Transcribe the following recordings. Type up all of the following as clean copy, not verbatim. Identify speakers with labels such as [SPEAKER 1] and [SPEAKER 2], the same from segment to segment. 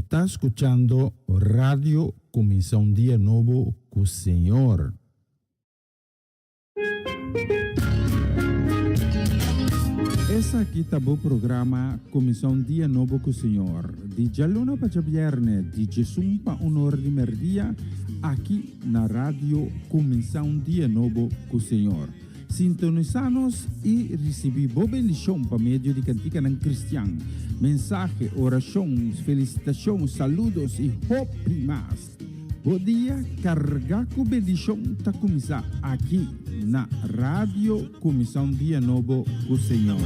[SPEAKER 1] Está escuchando Radio Comienza un Día Nuevo con el Señor. Essa aqui tá o programa Comienza un Día Nuevo con el Señor. De Jalona para viernes, de Jesus para honor de merdia, aqui na Radio Comienza un Día Nuevo con el Señor. Sintonizanos e recebi boa bendição por meio de cantiga ng cristiano. Mensaje, oração, felicitação, saludos e hope mais. Bom dia, carga com bendição tá começar aqui na Rádio Comissão Dia Novo com o Senhor.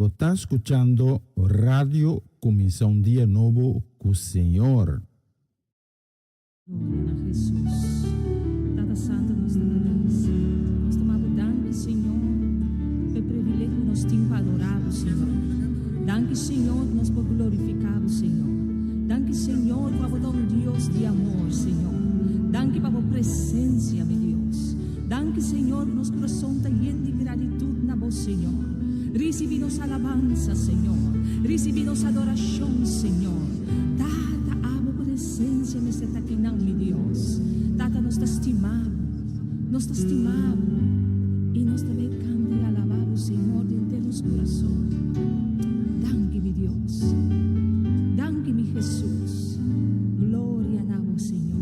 [SPEAKER 1] Você está escuchando Radio Comissão Dia Novo com o Senhor.
[SPEAKER 2] Glória a Jesus. Tata Santa, nós te agradecemos. Nós tomamos danke, Senhor, pelo privilégio que nós temos para adorar o Senhor. Danke, Senhor, que nós podemos glorificar o Senhor. Danke, Senhor, para dar um Deus de amor, Senhor. Danke para a presença, meu Deus. Danke, Senhor, que nosso coração está cheio de gratidão na voz, Senhor. Recebimos alabança, Senhor. Recebimos adoração, Senhor. Tata, amo presença, me está aqui, não, meu Deus. Tata, nós te estimamos. Nós te estimamos. E nós também cantamos e alabamos o Senhor de inteiro nosso coração. Danke, meu Deus. Danke, meu Jesus. Glória a vós, Senhor.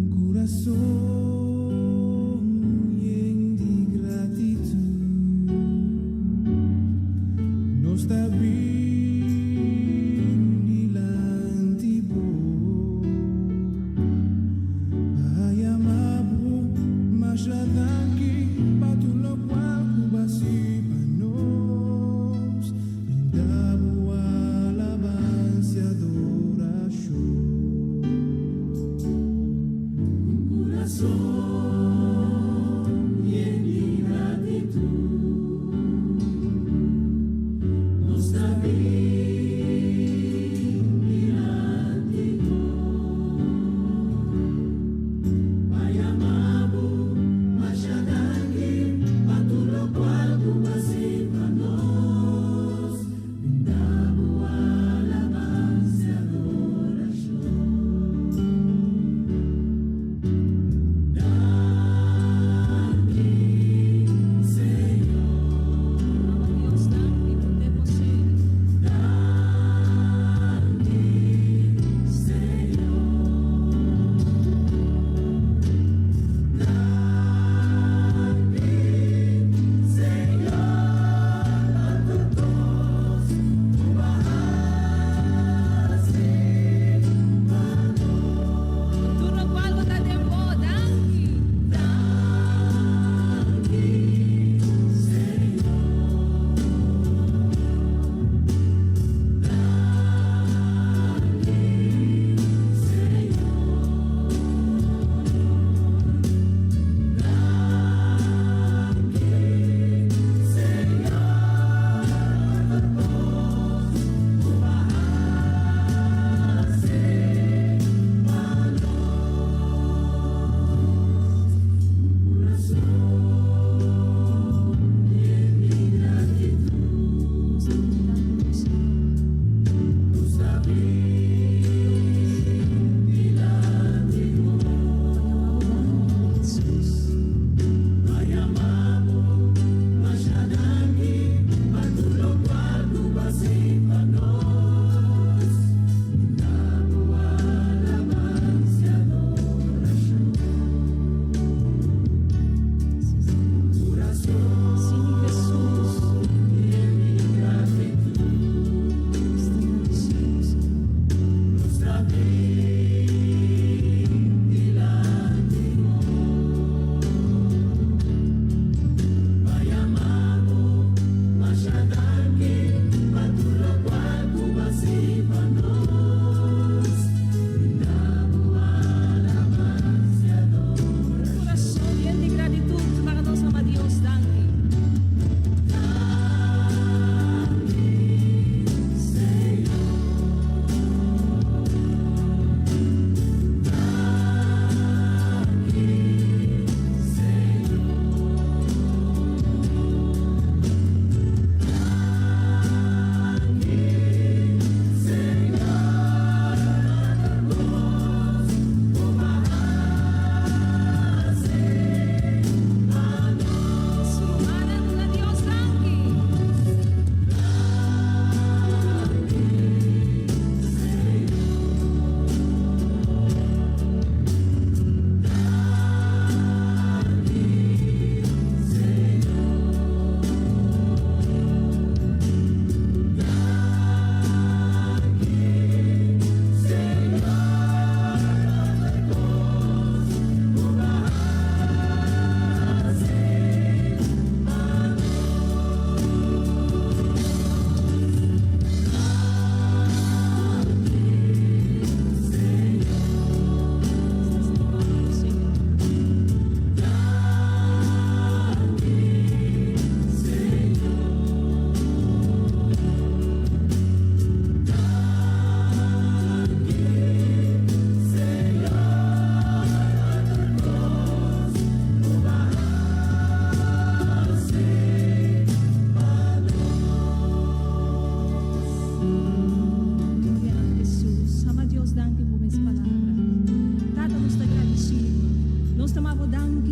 [SPEAKER 3] Coração lleno de gratidão, nos está bem dilante vos. Ai amado, mas já daqui para tu lo qual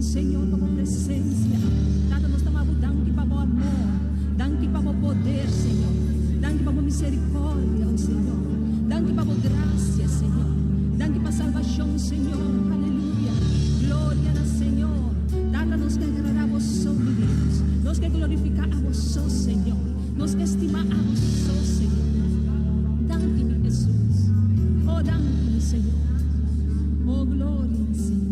[SPEAKER 2] Senhor, para a presença. Tata, nós estamos dando para o amor, dando para o poder, Senhor, dando para a misericórdia, oh Senhor, dando para a graça, Senhor, dando para a salvação, Senhor. Aleluia. Glória ao Senhor. Tata, nós que agradar a vós, Deus. Nós que glorificar a vós, Senhor. Nós que estimar a vós, Senhor. Dante-me, Jesus. Oh, dante-me, Senhor. Oh, glória ao Senhor.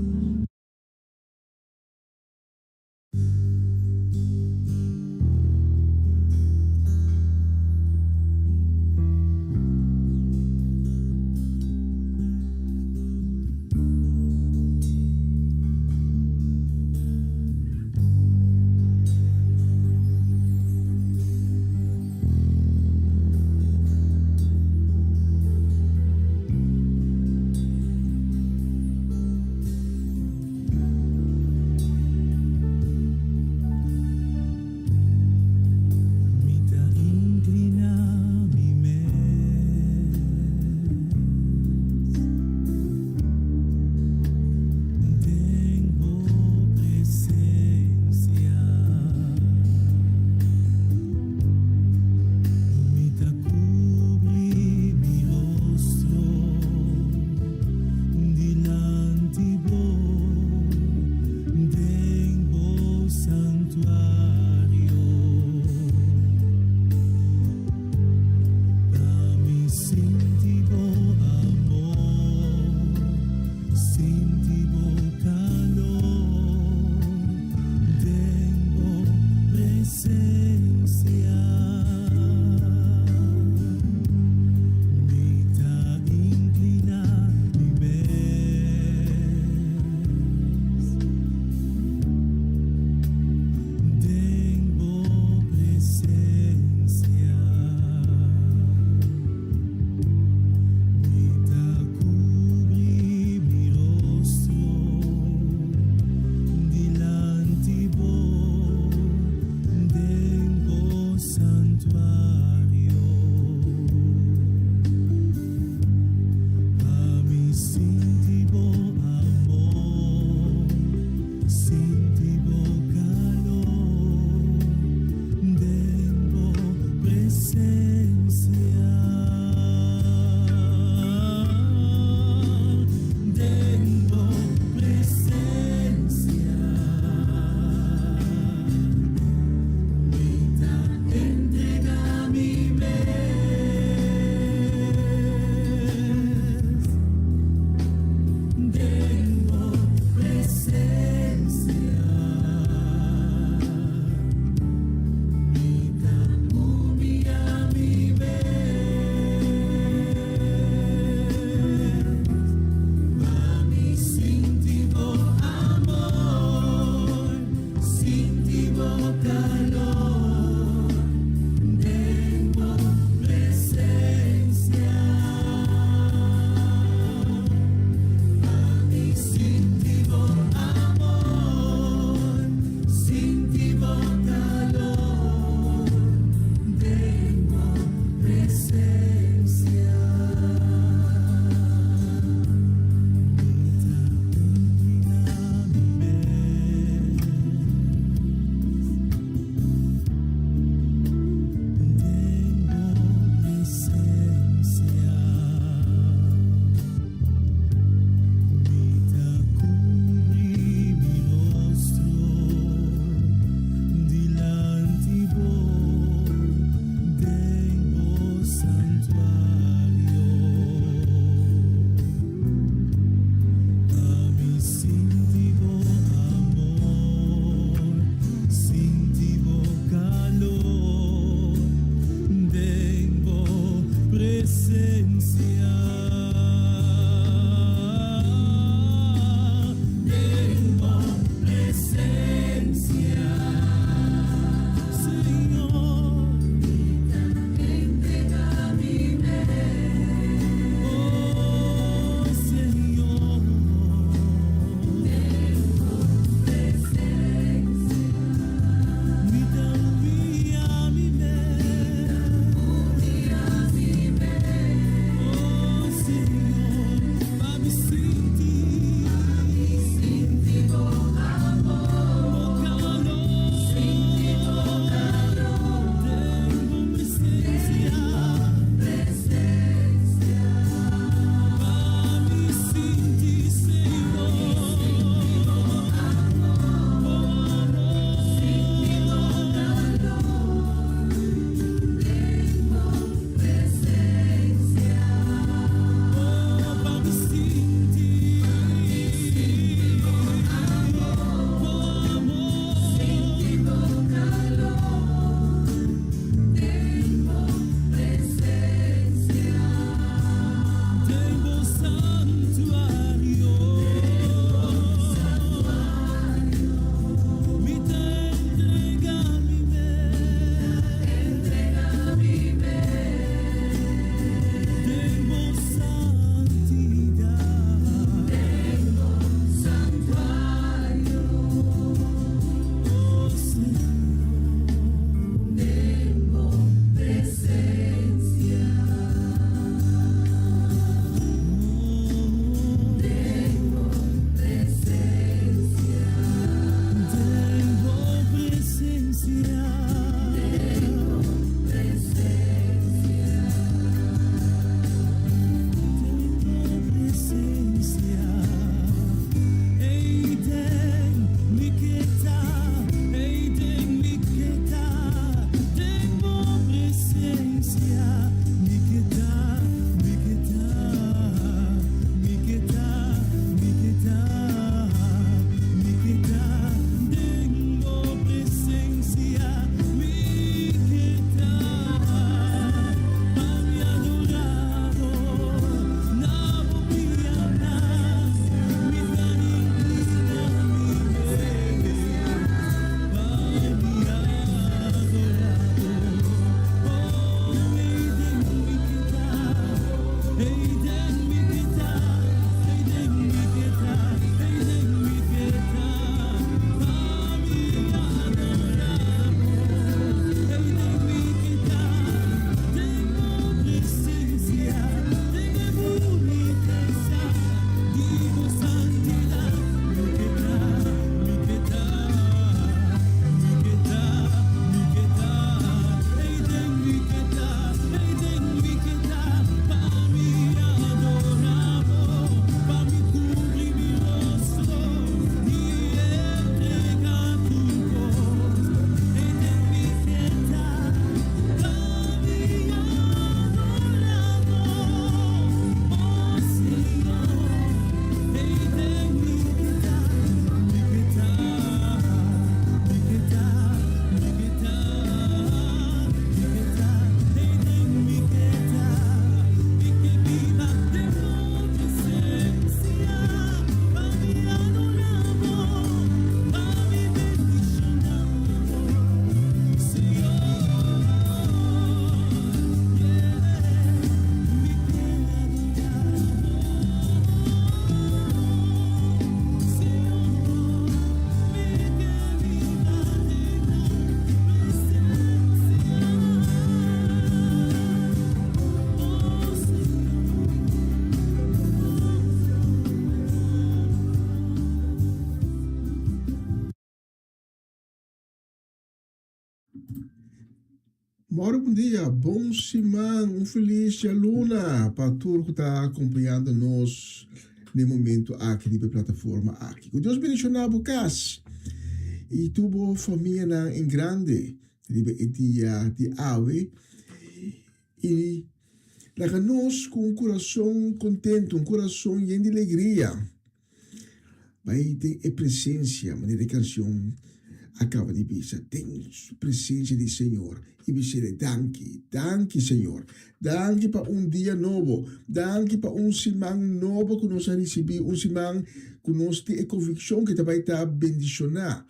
[SPEAKER 4] Moro, bom dia, bom semana, feliz dia luna para tudo que está acompanhando nós no momento aqui na plataforma aqui. Que Deus bendicionar o cas e tubo família em grande dia de ave e lá nós com um coração contente, um coração cheio de alegria. Vai ter a presença, maneira de canção acaba de dizer, tem presença do Senhor. E dizer, danke, Senhor. Danke para dia novo. Danke para semana novo que nós recebemos. Semana que nós temos a convicção que vai estar bendicionar.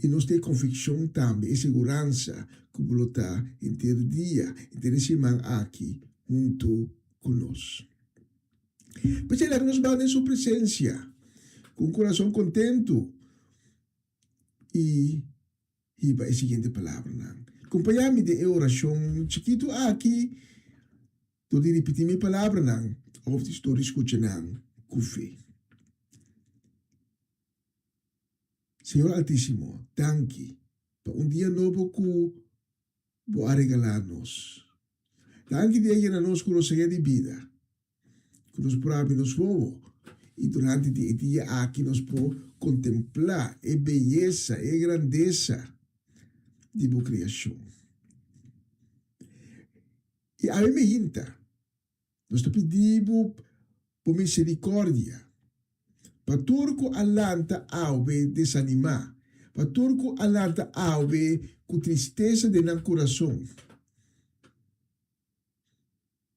[SPEAKER 4] E nós temos a convicção também, a segurança que vai estar inteiro dia, inteira semana aqui, junto conosco. Porque lá que nós vamos em sua presença, com o coração contento. E vai a seguinte palavra. Acompanhame de oração chiquito aqui. Estou de repetir minha palavra. Ou estou escutando com fé. Senhor Altíssimo, danke para dia novo que vou regalar-nos. Danke de ir a nós com o Senhor de vida. Que nos prove nos povo. E durante o dia aqui nós podemos contemplar a beleza e a grandeza de sua criação. E a mim me hinta, nós pedimos por misericórdia, para turco alanta aube desanimar, para turco alanta aube com tristeza de no coração.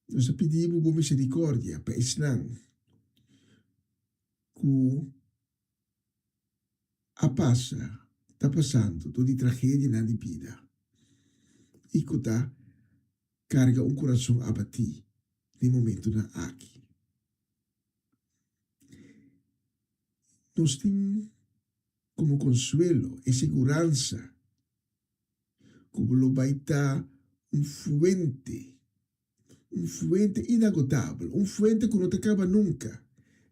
[SPEAKER 4] Nós pedimos por misericórdia, para ensinar que está passando toda a tragédia na vida e que está carga um coração abatido no momento na aqui. Nós temos como consuelo e segurança como vai estar fuente inagotável, fuente que não acaba nunca.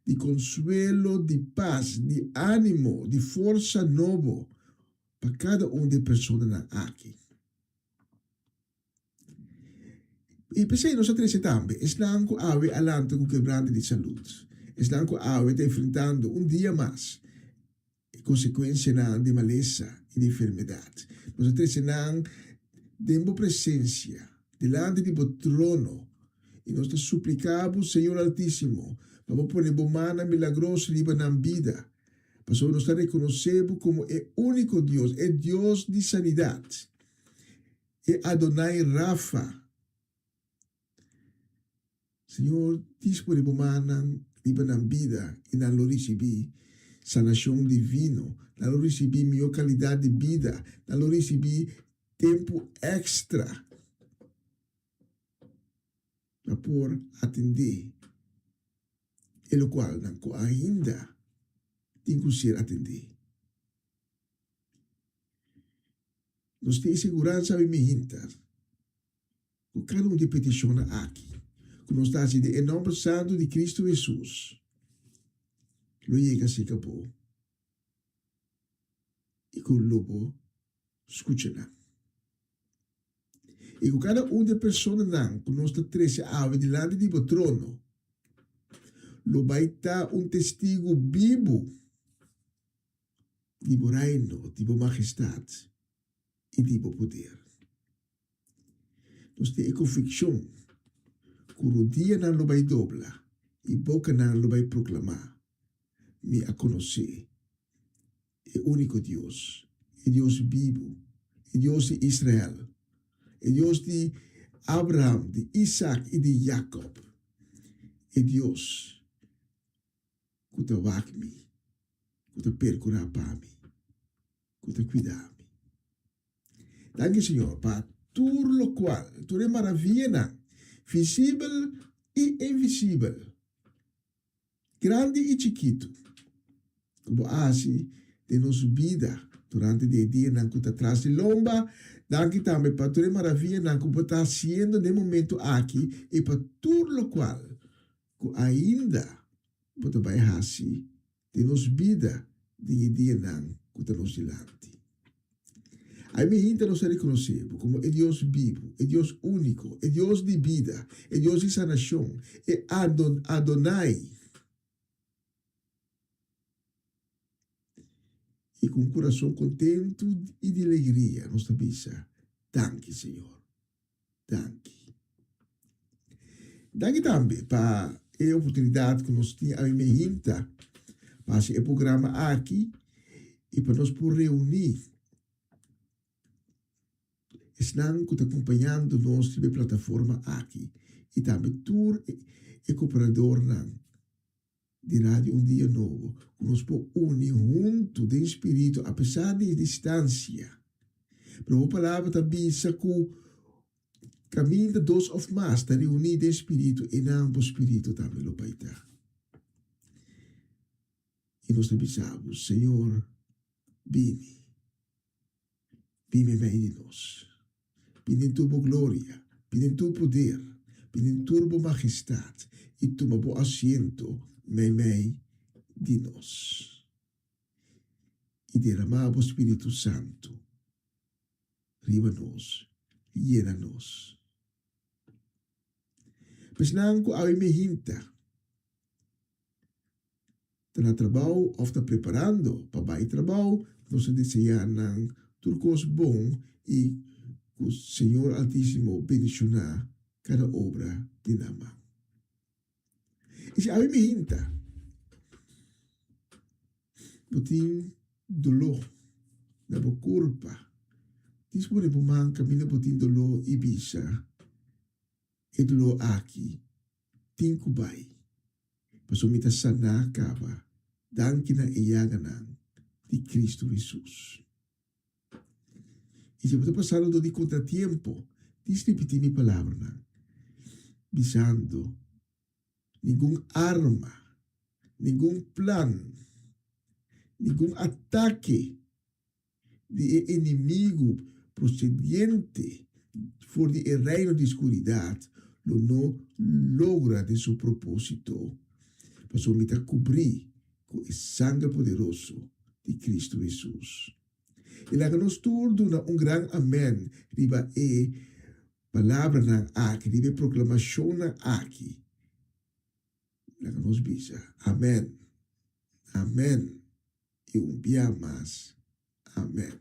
[SPEAKER 4] De consuelo, de paz, de ânimo, de força novo para cada das pessoas aqui. E pensei nós três também, estão com a alante com quebrante de saúde. Estão com a está enfrentando dia mais consequência de maleza e de enfermidade. Nós três estão dando presença delante do trono e nós suplicamos, Senhor Altíssimo, para pôr a mana milagrosa na vida. Para nós reconhecemos como é único Deus, é Deus de sanidade. É Adonai Rafa. Senhor, dispõe a mana na vida e na receber sanação divino, na receber melhor qualidade de vida, na receber tempo extra. para por atender, e lo qual não ainda tem que ser atender. Nós temos segurança e minha com cada um de peticiona aqui, que nós está de em nome santo de Cristo Jesus, lo llega se acabou, e com o lobo escuta. E com cada um de pessoas que nós está trece ave diante do trono, lo vai estar testigo vivo de reino, de majestade e de poder. Nós temos convicção que o dia não lo vai dobrar e boca não lo vai proclamar, me a conhecer é o único Deus, é Deus vivo, é Deus de Israel, é Deus de Abraham, de Isaac e de Jacob, é Deus que está wak-me, que está percurar para mim, que está cuidar me. Danke, Senhor, para tudo lo qual, tudo é maravilha, visível e invisível, grande e chiquito, como assim de nossa vida durante o dia que está atrás de lomba. Danke também para tudo é maravilha que está fazendo no momento aqui e para tudo lo qual, que ainda pode vai assim de nossa vida de dia que está nos delante. A minha gente nos reconhece como é Deus vivo, é Deus único, é Deus de vida, é Deus de sanação, é Adonai. E com coração contento e de alegria, nós estamos danke, Senhor. Danke. Danke também para a oportunidade que nós temos a minha gente para esse programa aqui e para nós por reunir. Estão acompanhando nós na plataforma aqui e também tour e cooperador de rádio dia novo, que nos pode unir junto de espírito, apesar de distância. Pero a palavra também diz que caminho de dois ou mais está reunido de espírito e não o espírito também lo vai estar. E nós também sabemos, Senhor, vime meio de nós. Piden tu glória, piden tu poder, piden tu majestade e toma bom assento meio de nós. E derramar o Espírito Santo, riba nós, llena nós. Mas não que a minha gente está no trabalho ou está preparando para o trabalho, nós desejamos turcos bom e o Senhor Altíssimo bendicionar cada obra de nama. E se a minha gente botin dolor na culpa, dispone por man caminho botin dolor e bisa e dolor aqui tinco bai. Pasumita sana acaba danke na iyaganang de Cristo Jesus. E se você passar do contratempo, diz repetir minha palavra, visando nenhuma arma, nenhum plano, nenhum ataque de inimigo procedente for de reino de escuridade, não logra de seu propósito, para somente cobrir com o sangue poderoso de Cristo Jesus. E lá que nós todos grande amém, riba palavra na aqui, riba proclamação na aqui. Lá que nós bisa, amém, amém, e dia mais, amém.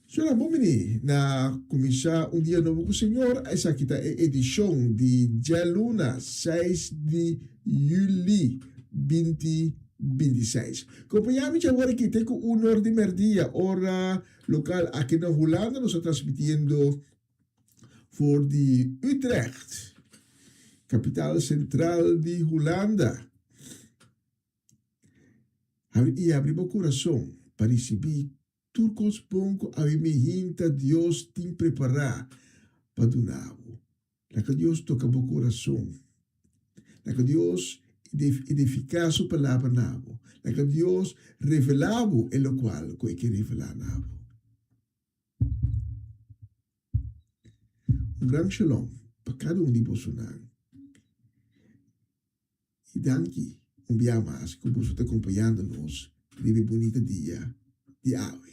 [SPEAKER 4] Senhora, bom menino, na começar dia novo com o Senhor, essa aqui é a edição de Jaluna, 6 de julho, 2026. Acompanhamos agora aqui, tenho o honor de merdia, hora local aqui na Holanda, nós estamos transmitindo por de Utrecht, capital central de Holanda. E abrimos o coração para receber turcos bons a minha gente, Deus tem preparar perdonavo. La que Dios toca o coração. La que Dios edifica su palabra nabo. La que Dios revelava en lo cual que revelar nabo. Un gran shalom para cada uno de vosotros. E danke um dia mais que você está acompanhando-nos nesse bonito dia de ave.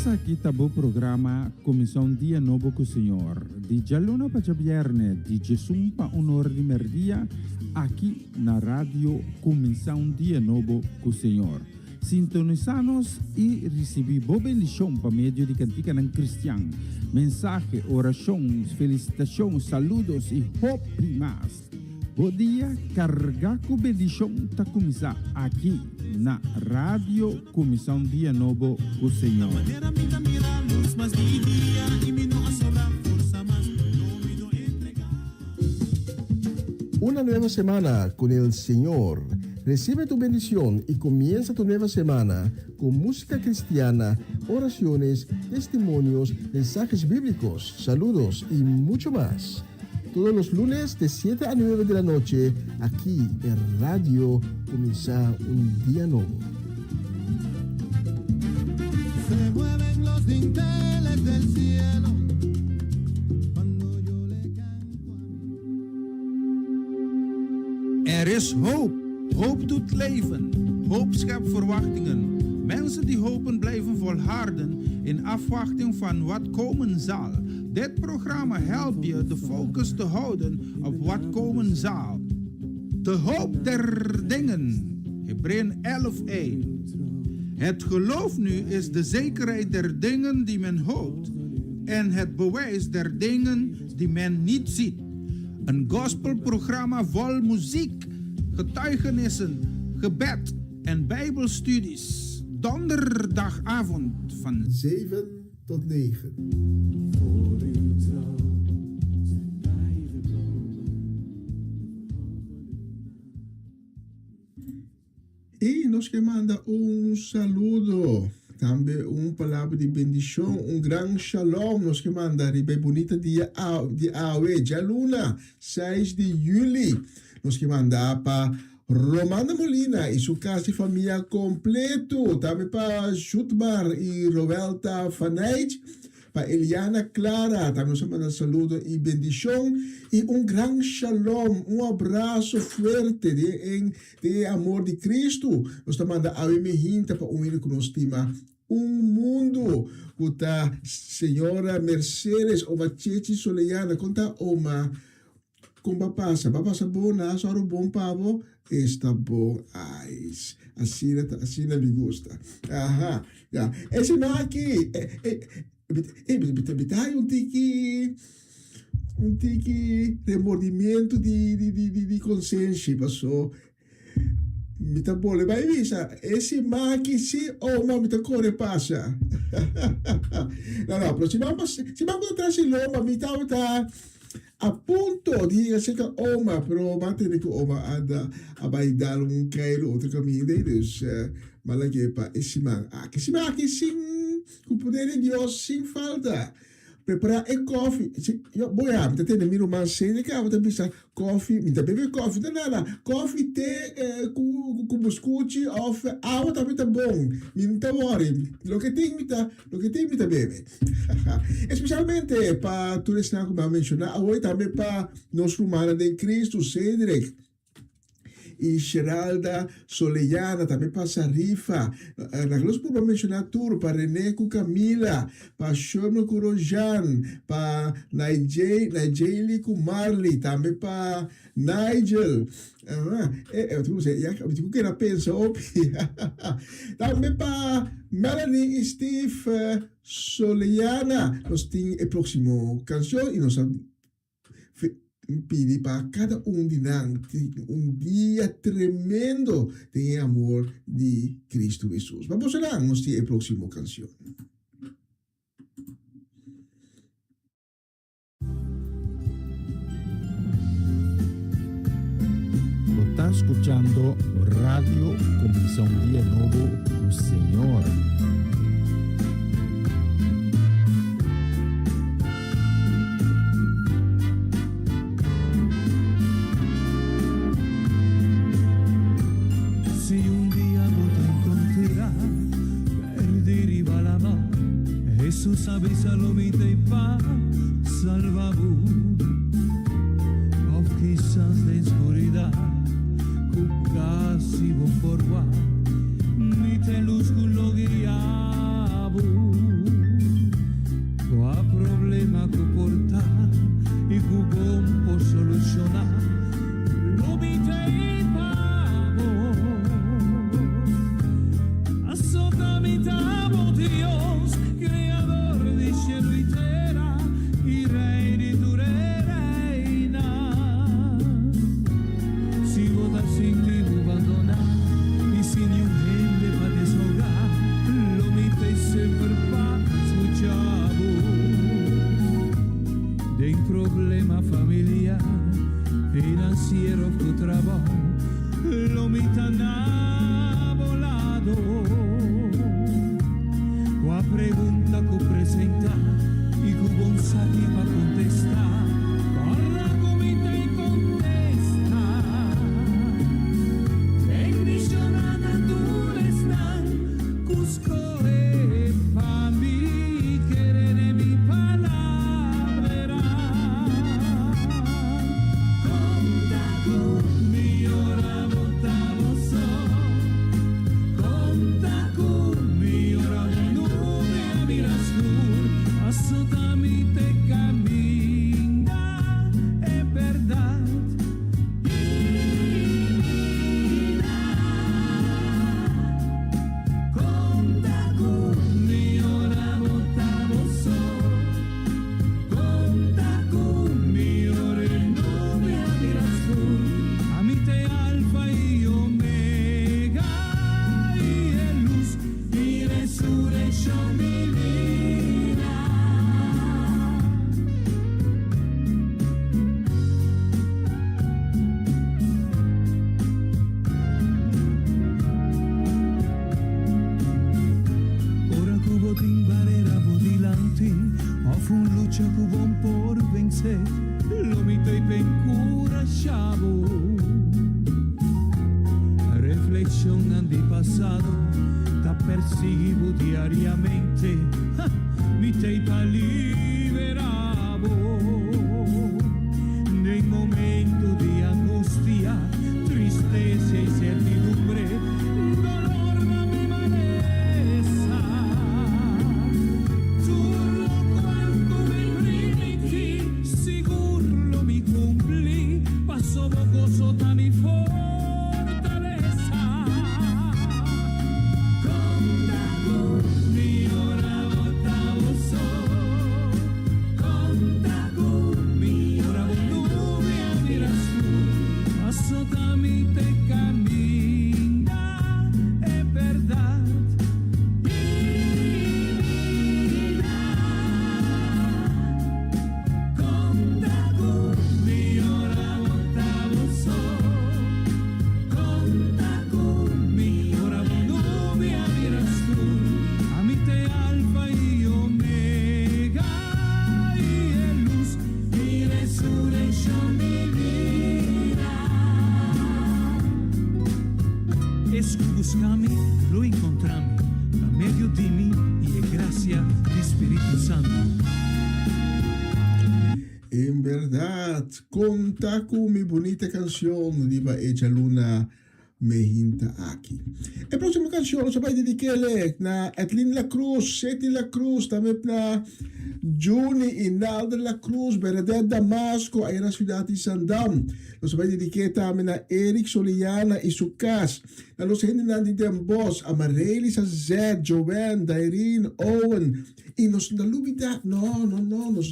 [SPEAKER 1] Essa aqui tá o programa Comissão Dia Novo com o Senhor. De Jaluna para Viernes, de Jesus para Honor de Merdia, aqui na rádio Comissão Dia Novo com o Senhor. Sintonizanos e recebi boa bendição para meio de cantiga não cristã. Mensagem, orações, felicitações, saludos e hope mais. Bom dia, carga com bendição tá começar aqui na Rádio Comissão Dia Novo com o Senhor.
[SPEAKER 5] Una nueva semana con el Señor. Recibe tu bendición y comienza tu nueva semana con música cristiana, oraciones, testimonios, mensajes bíblicos, saludos y mucho más. Todos los lunes de 7 a 9 de la noche, aquí en Radio Comienza un Día Nuevo.
[SPEAKER 3] Se mueven los dinteles del cielo cuando yo le canto a mí.
[SPEAKER 1] Er is hoop. Hoop doet leven. Hoop schept verwachtingen. Mensen die hopen blijven volharden in afwachting van wat komen zal. Dit programma helpt je de focus te houden op wat komen zal. De hoop der dingen. Hebreeën 11:1. Het geloof nu is de zekerheid der dingen die men hoopt en het bewijs der dingen die men niet ziet. Een gospelprogramma vol muziek, getuigenissen, gebed en bijbelstudies. Donderdagavond van
[SPEAKER 5] 7 tot 9.
[SPEAKER 3] Voor uw trouw zijn wij gekomen.
[SPEAKER 4] E nós que manda saludo, também palavra de bendição, gran shalom, nós que manda ribe bonita dia de Awe, dia Luna, 6 de julho, nós que manda para Romana Molina e sua casa de família completo, também para Jutmar e Roberta Faneit, para Eliana Clara, também nós manda saludo e bendição e gran shalom, abraço forte de amor de Cristo. Nós manda a minha para unir com nós tema mundo, com a senhora Mercedes ou a Chechi Soleiana, conta uma com papasa bom, na só bom pavo, está bom, assim me gusta. Aha, já. Esse não aqui, um tiki remordimento de consciência, passou. Me tá bom, vai visa, esse maqui se ou me tá corre passa. Não, mas se vamos atrás de loma, me tá a punto di che oma però battere che oma a vai dare un cairo outro caminho deles malaghe pa e si manca sin com poder de Deus sem falta preparar coffee io boia mi tende miro man sede che avete bisa coffee mi beve coffee nada coffee te com biscotti of tá muito bom mi non worry lo che ti mi beve especialmente para tu restar como mencionar hoje também para nós humanos de Cristo Cedric e Geralda Soleiana, também para Sarifa, nós podemos mencionar tudo, para René Camila, para Shona Kurojan, para Nigeli Marley, também para Nigel, eu que era pensa, também para Melanie e Steve Soleiana, nós temos a próxima canção e nós pedi para cada de nós dia tremendo de amor de Cristo Jesus. Vamos lá, nós temos a próxima canção.
[SPEAKER 1] Está escuchando Radio Comisión Día Nuevo, o Señor.
[SPEAKER 3] Si un día vos te encontrarás, perderá la mar. Jesús avísalo, vite y paz, salvabú. O quizás de oscuridad, casi bon por guá, vite luz con lo guiabu. Qua problema que portar y que bon por solucionar, lo vite y pavo. Assolutamente Dios, creador de cielo y tierra, y rey de dureza. quiero tu trabajo, lo mi tan volado. Qua pregunta que presenta y que bon sabe va contestar. Corra come te contesta. Bendicionada tu restan, Cusco e pa mi querer mi palabra. Conta conmigo, ora votavo so. Conta conmigo, ora nube a mirascur. Assolutamente cammina e verdad. Conta conmigo, ora votavo so. Conta conmigo, ora nube a mirascur. Amite alfa y omega y luz y resurrección mi vida. Ora cubo din barera vodilanti, offro un luce cubo por vencer, lo mito y pencura chavo. Reflexionando di passato, da persigo diariamente, mi te liberavo. Nei momenti di angustia, tristezza e certidumbre, dolor da mi malesa. Turlo quanto mi rimiti, sicuro mi cumpli, passo poco sotto mi fortaleza. Conta conmigo, ora votavo so. Conta conmigo, ora nube a mirascur. Assolutamente cammina e verdad. Conta conmigo, ora votavo so. Conta conmigo, ora nube a mirascur. Amite alfa y omega y luz y resurrección mi vida. Es que buscami, lo encontrami, a medio de mí y de gracia del Espíritu Santo.
[SPEAKER 4] En verdad, conta con mi bonita canción, diva Echa Luna me hinta aqui. A próxima canção sa vai dedicarle na Etlin La Cruz, Seti La Cruz, também na Juni Inaldo La Cruz, Bernadette Damasco, aí na cidade de Sandam. Nós vai dedicar também na Eric Soliana e Sucas. Na nossa gente na Den Bosch, Amareli sa Zed, Joanne, Dairine, Owen. E nós na lubida, nós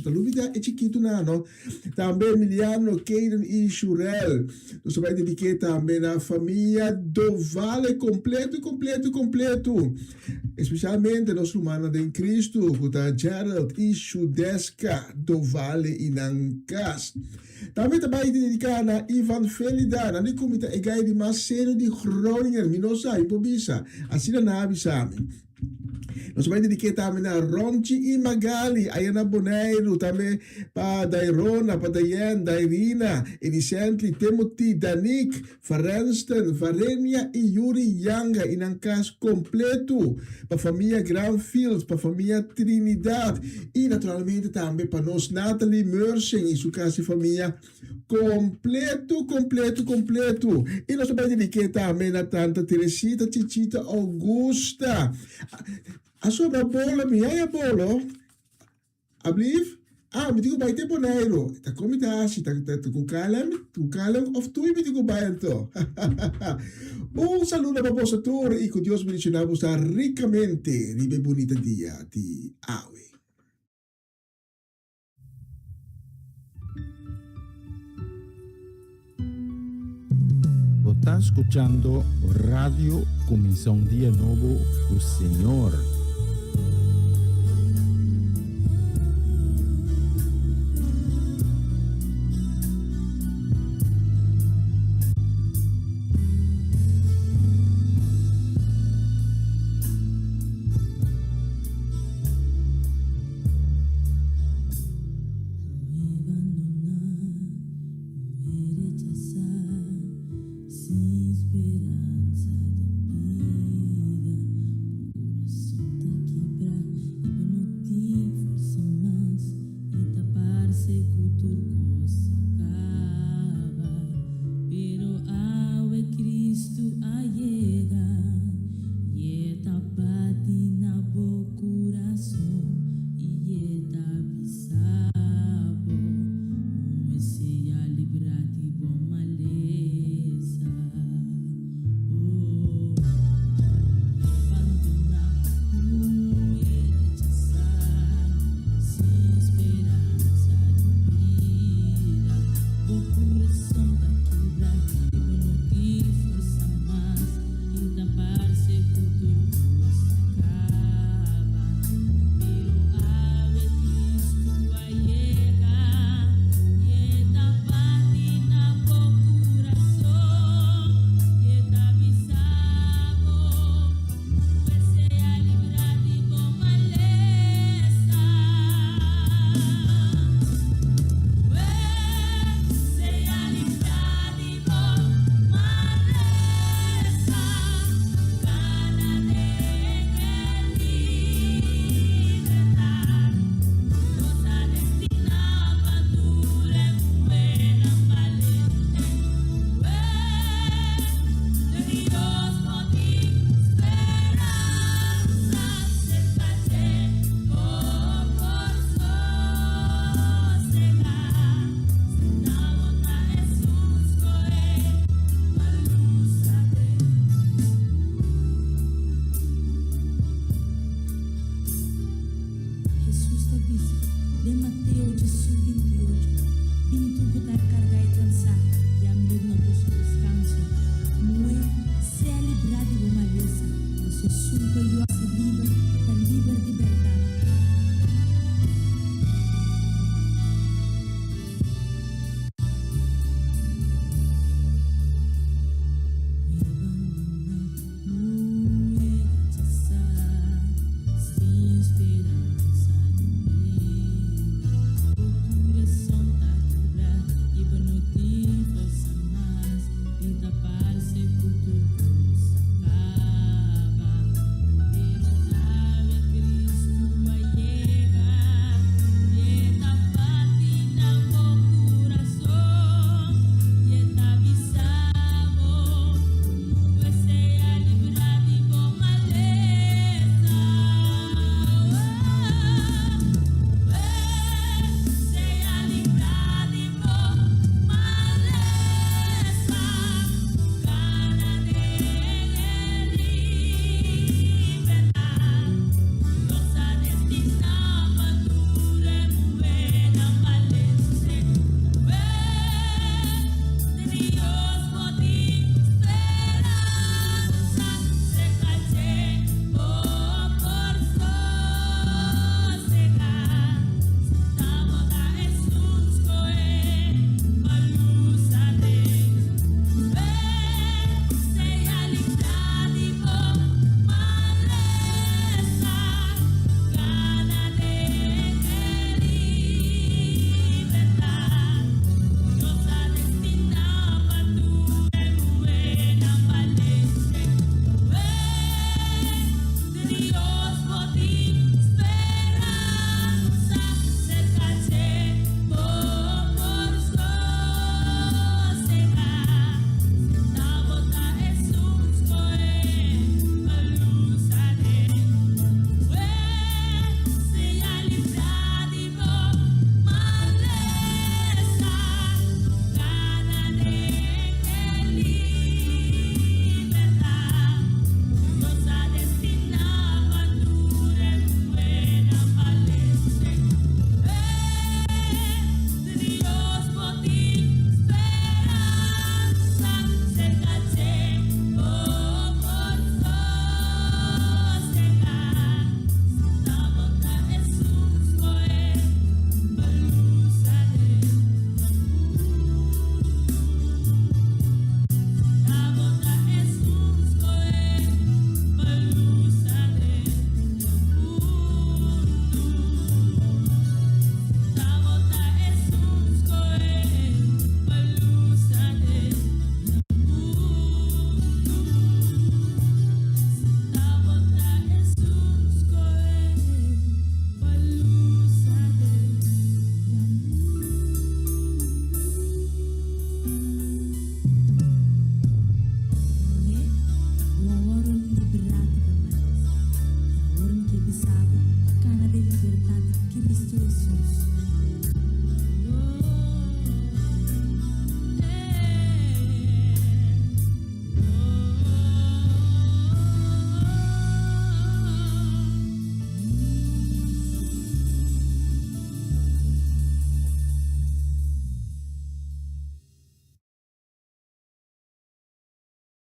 [SPEAKER 4] na lubida é chiquito na, no? Também Emiliano, Kaden e Shurel. Nós vai dedicar também na família do Vale completo. Especialmente nós humanos em Cristo, da Gerald e Shudeska do Vale e Nancas. Também vai dedicar na Ivan Felida, na Nikomita e Gai de Macedo de Groningen, Minosa e Pobisa. Assim na avisame. Nós vamos dedicar também a Ronchi e Magali, Ayana Boneiro, também para Dairona, para Dayan, Dairina, Elisentli, Timothy, Danik, Farensten, Varenia e Yuri Yanga, em um caso completo, para a família Granfield, para a família Trinidad, e naturalmente também para nós, Natalie Mersing, e sua casa e família completo. E nós vamos dedicar também a tanta Teresita, Chichita, Augusta. A sua bola, minha bola, ablief? Me digo bij te bonairo. Ta kom je daar, ta kukalem of tu me digo bij to. Un saludo a vos a todos y que Dios bendicionamos ricamente. Ribe bonita día di Awe.
[SPEAKER 1] Está escuchando Radio Comienza un Día Nuevo con Señor.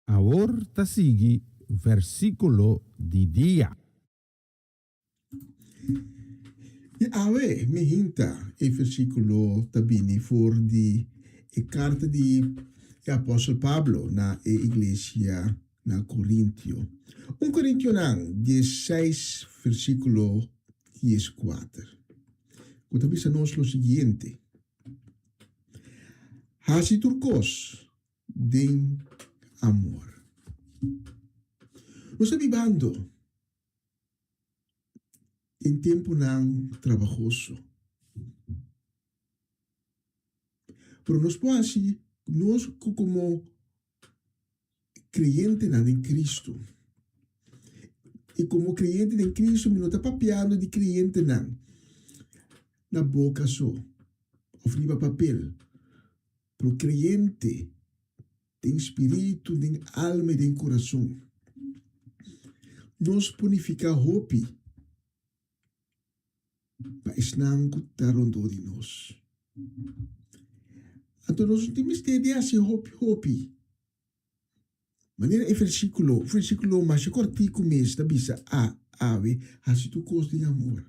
[SPEAKER 1] Agora ta sigue versículo di dia.
[SPEAKER 4] E ave me hinta e versículo tabini for di e carta di apóstolo Pablo na e iglesia na Corintio. 1 Corintio 16 versículo 14. Quando bisa nos lo siguiente. Hasi turcos den amor. Nos vivendo em tempo não trabalhoso. Pero nos pode nós como creyente em Cristo e como creyente em Cristo não está papiando de creyente na boca só ofriba papel pero creyente tem espírito, tem alma e tem coração nos purifica hope para esnanco tarondo de nós então nós temos que ter esse hope maneira é versículo mais cortico mesmo da bisa ave assim tu costa de amor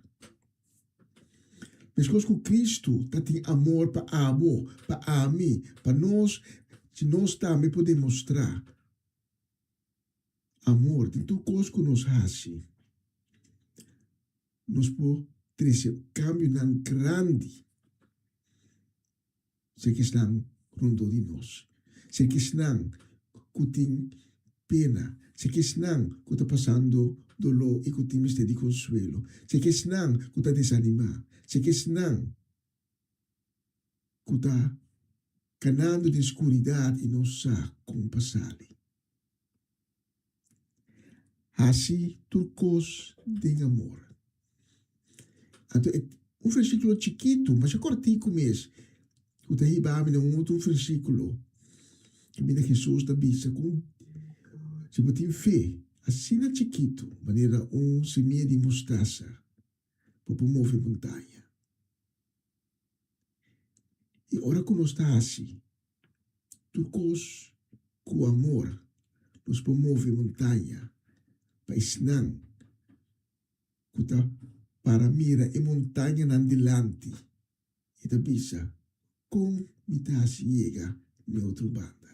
[SPEAKER 4] mas com Cristo tá tem amor para abo para a mim para nós se nós também podemos mostrar amor tem tu coisa que nos hace nos pode ter esse cambio não grande se que estão rondo de nós se que estão que tem pena se que estão que está passando dolor e que temos de consuelo se que estão que está desanimado se que estão que está canando de escuridade e não sabe como passar assim turcos tem amor então versículo chiquito mas é cortico mesmo que está aí em outro versículo que me Jesus da bisa com se você tem fé assim é chiquito maneira semente de mostaça para mover montanha e ora que nós está assim turcos com amor nos promove montanha para ensinar que está para mira e montanha nan delante e da bisa com mita chega em outro banda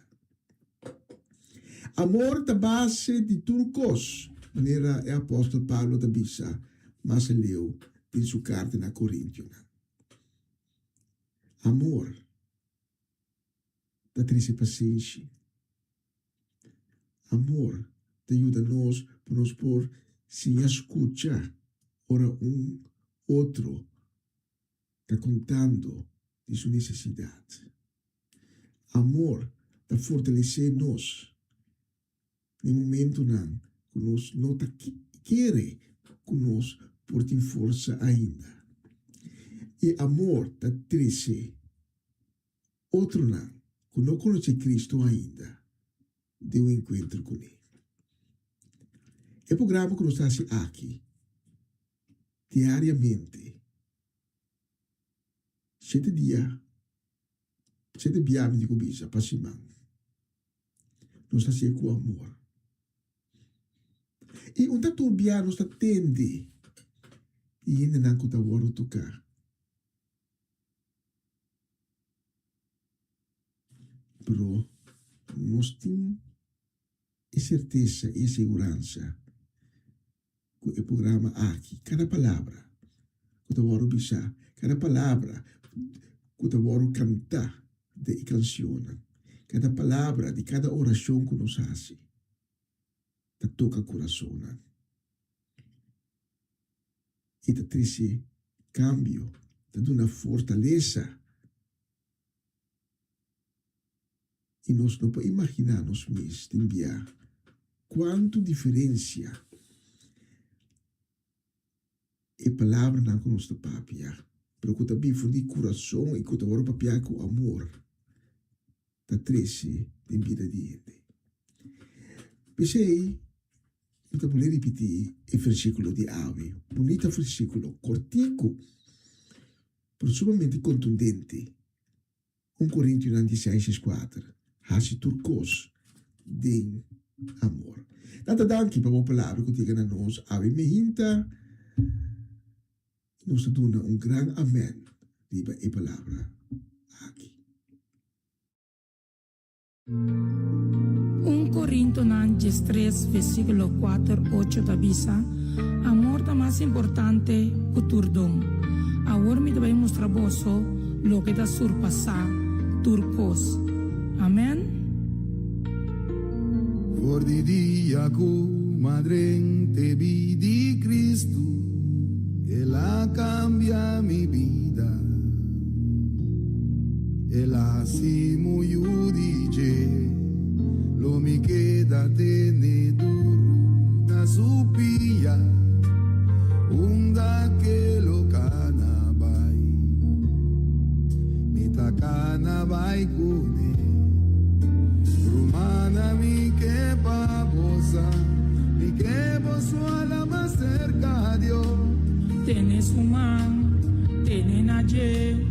[SPEAKER 4] amor da base de turcos maneira é apóstolo Paulo da bisa mas leu em sua carta na Coríntios amor da triste paciência amor te ajuda nós para nos pôr sem escutar ora outro está contando de sua necessidade amor está fortalecer nós no momento que nós não está querer que nós por ter força ainda e amor está triste outro que não conhece Cristo ainda de encontro com ele é o programa que nós estamos aqui diariamente 7 dias 7 biami de cobisa para cima nós estamos com amor e tanto biano está tende e ainda não está agora tocar pero nós temos certeza e segurança que o programa aqui cada palavra que está agora bisa cada palavra que está agora cantar de canção cada palavra de cada oração que nos faz te toca o coração e te traz cambio te dá uma fortaleza e nós não podemos imaginar nos mesmos de enviar quanto diferença e palavra não que nós papiar pero que também for de coração e que agora papiar com amor te traz em vida de gente pensei eu vou repetir o versículo de ave bonito versículo cortico pero sumamente contundente 1 Coríntios 16:4 Hasi turcos ding amor. Tata danki pa mo palavra que tiga na nos, ave me hinta, nos duna un gran amen, diba e palavra aqui.
[SPEAKER 6] 1 Corinto 3, versículo 4-8 tabisa, amor está más importante que turdom. Ahora me debe mostrar boso lo que da surpasar turcos. Amén.
[SPEAKER 3] For di dia ku madreng te vidi Cristo, ela cambia mi vida. Ela si muyu dice, lo mi queda tene duro na supia, unda que lo canabai, mi ta canabai kune. Rumana mi que babosa, mi que bosuala más cerca a Dios.
[SPEAKER 6] Tienes un man, tienes nadie,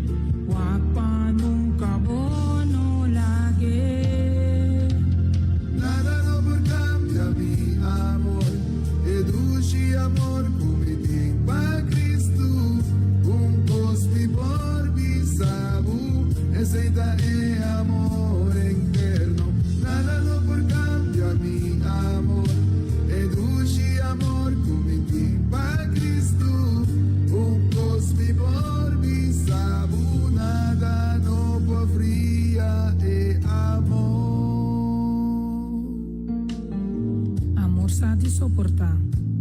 [SPEAKER 6] guapa nunca bono la que.
[SPEAKER 3] Nada no por cambia mi amor, educi amor comiti pa Cristo, un cosmi por bisabu, esa e amor interno. Nada no por cambia mi amor, educi amor comiti pa Cristo, un cosmi por bisabu, nada no por fria e amor.
[SPEAKER 6] Amor sabe soportar,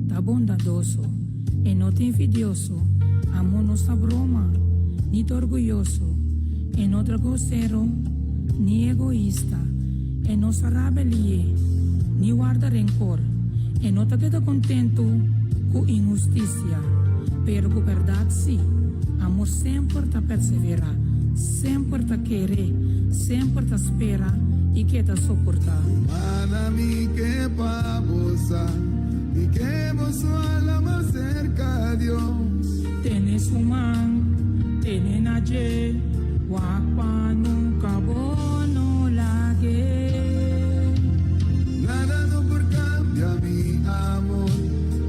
[SPEAKER 6] tá bondadoso, e não te envidioso. Amor não está broma, nem tá orgulhoso, e não tá grosseiro, nem egoísta, e não se rabelia, nem guarda rancor, e não tá queda contento com injustiça, pero com verdade sim. Amor sempre tá persevera, sempre tá querer, sempre tá espera e que tá suportar.
[SPEAKER 3] Mana mi que babosa, mi que bosuala más cerca a Dios.
[SPEAKER 6] Tienes un man, tienes nadie, guapa nunca bono la que.
[SPEAKER 3] Nada no por cambia mi amor,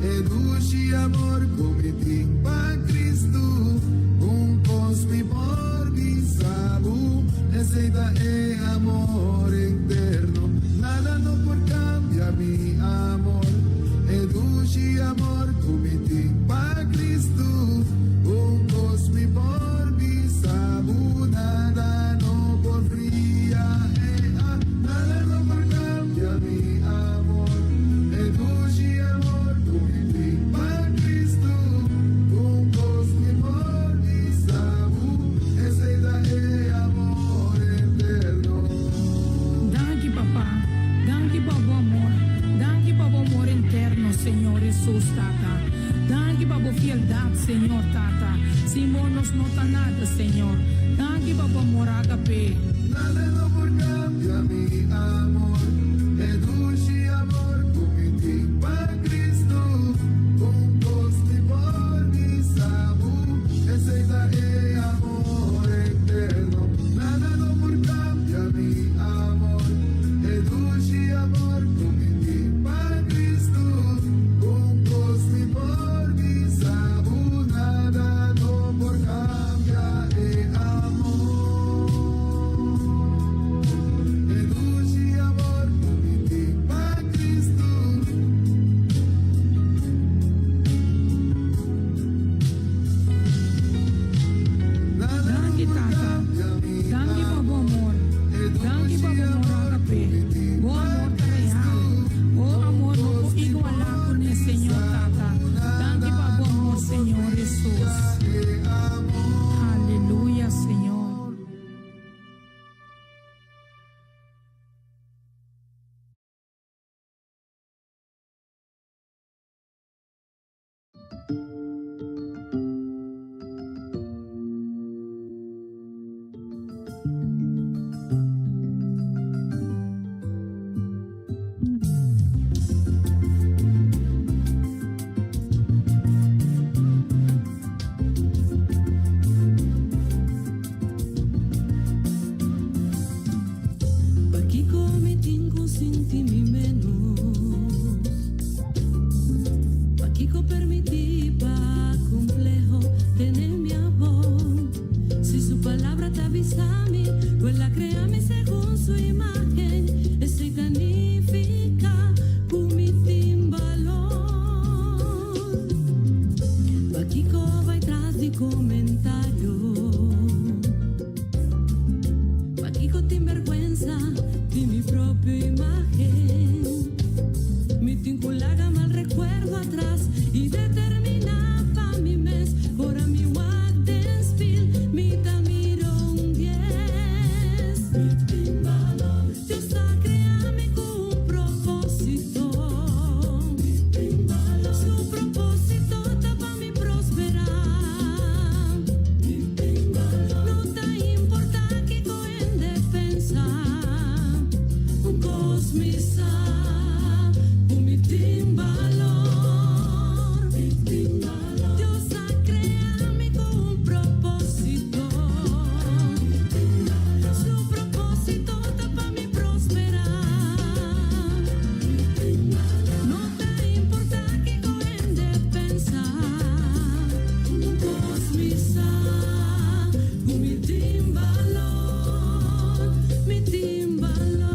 [SPEAKER 3] educi amor comiti pa Cristo, un cosmi por bisabu, esa e amor interno. Nada no por cambia mi amor, educi amor comiti pa Cristo, un cosmi por bisabu, nada no por fria nada no por cambia mi amor, educi amor comiti pa Cristo, un cosmi por bisabu, esa e amor eterno.
[SPEAKER 6] Danke papá, danke pabo amor interno, Señor Jesús, tata. Danke pabo fieldade, Señor, tata. Simón nos nota nada, Señor. Danke pabo amor agape.
[SPEAKER 3] Nada no por cambia mi amor, educi amor comiti pa Cristo, un cosmi por bisabu, esa e amor eterno. Nada no por cambia mi amor, educi amor comiti pa Cristo, un cosmi por bisabu, nada no por cambia e amor. Educi amor
[SPEAKER 7] sin ti mi menos. Pa' Kiko permití pa' complejo tener mi amor. Si su palabra te avisa a mí, pues la créame según su imagen. Es significa con mi timbalón. Pa' Kiko va atrás de comentario. Pa' Kiko sin vergüenza de mi propia imagen. Mi tinculaga mal recuerdo atrás y determinaba mi mes. Ahora mi walk dance feel, mi tamiro un 10. Mi timbalo, Dios ha creado con un propósito. Mi timbalo, su propósito está para mi prosperar. Mi timbalo, no te importa que en defensa. Un cosmisa. Dios ha creado con un propósito. Su propósito está para mi prosperar. No te importa que en defensa. Cosmisa, mi timbalón, mi timbalón.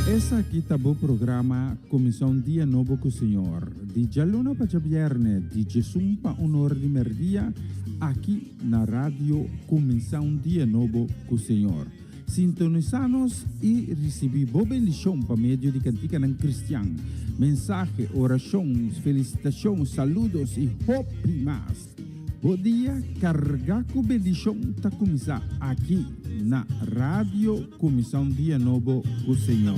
[SPEAKER 1] Essa aqui tá o programa Comissão Dia Novo com o Senhor. De Jaluna para Viernes, de Jesus para Honor de Merdia, aqui na rádio Comissão Dia Novo com o Senhor. Sintonizanos e recebi boa bendição para meio de cantica ng Cristian. Mensagem, orações, felicitações, saludos e hope mais. Bom dia, carga com bendição tá começar aqui na rádio Comissão Dia Novo com o Senhor.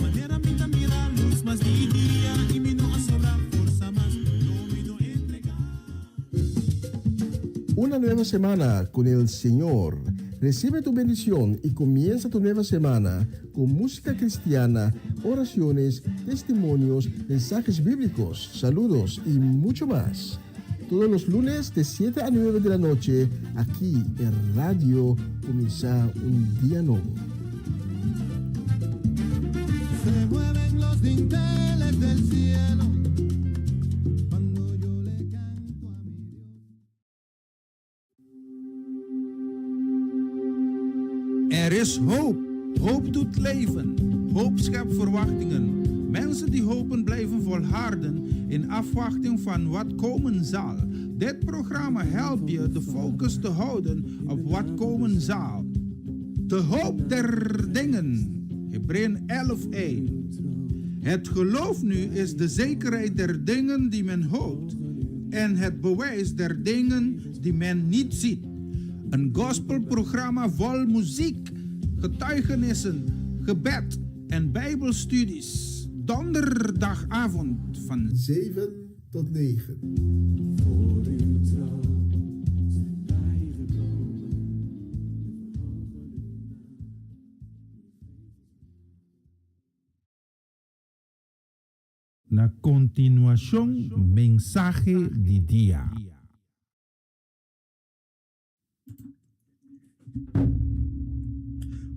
[SPEAKER 5] Una nueva semana con el Señor. Recibe tu bendición y comienza tu nueva semana con música cristiana, oraciones, testimonios, mensajes bíblicos, saludos y mucho más. Todos los lunes de 7 a 9 de la noche, aquí en Radio Comienza un Día Nuevo.
[SPEAKER 3] Se mueven los dinteles del cielo cuando yo le canto a mi Dios.
[SPEAKER 1] Er is hoop. Hoop doet leven. Hoop schept verwachtingen. Mensen die hopen blijven volharden in afwachting van wat komen zal. Dit programma helpt je de focus te houden op wat komen zal. De hoop der dingen. Hebreeën 11:1. Het geloof nu is de zekerheid der dingen die men hoopt en het bewijs der dingen die men niet ziet. Een gospelprogramma vol muziek, getuigenissen, gebed en bijbelstudies. Donderdagavond van
[SPEAKER 5] 7 tot 9.
[SPEAKER 3] Voor uw trouw zijn wij gekomen.
[SPEAKER 1] Na continuación, mensaje di día.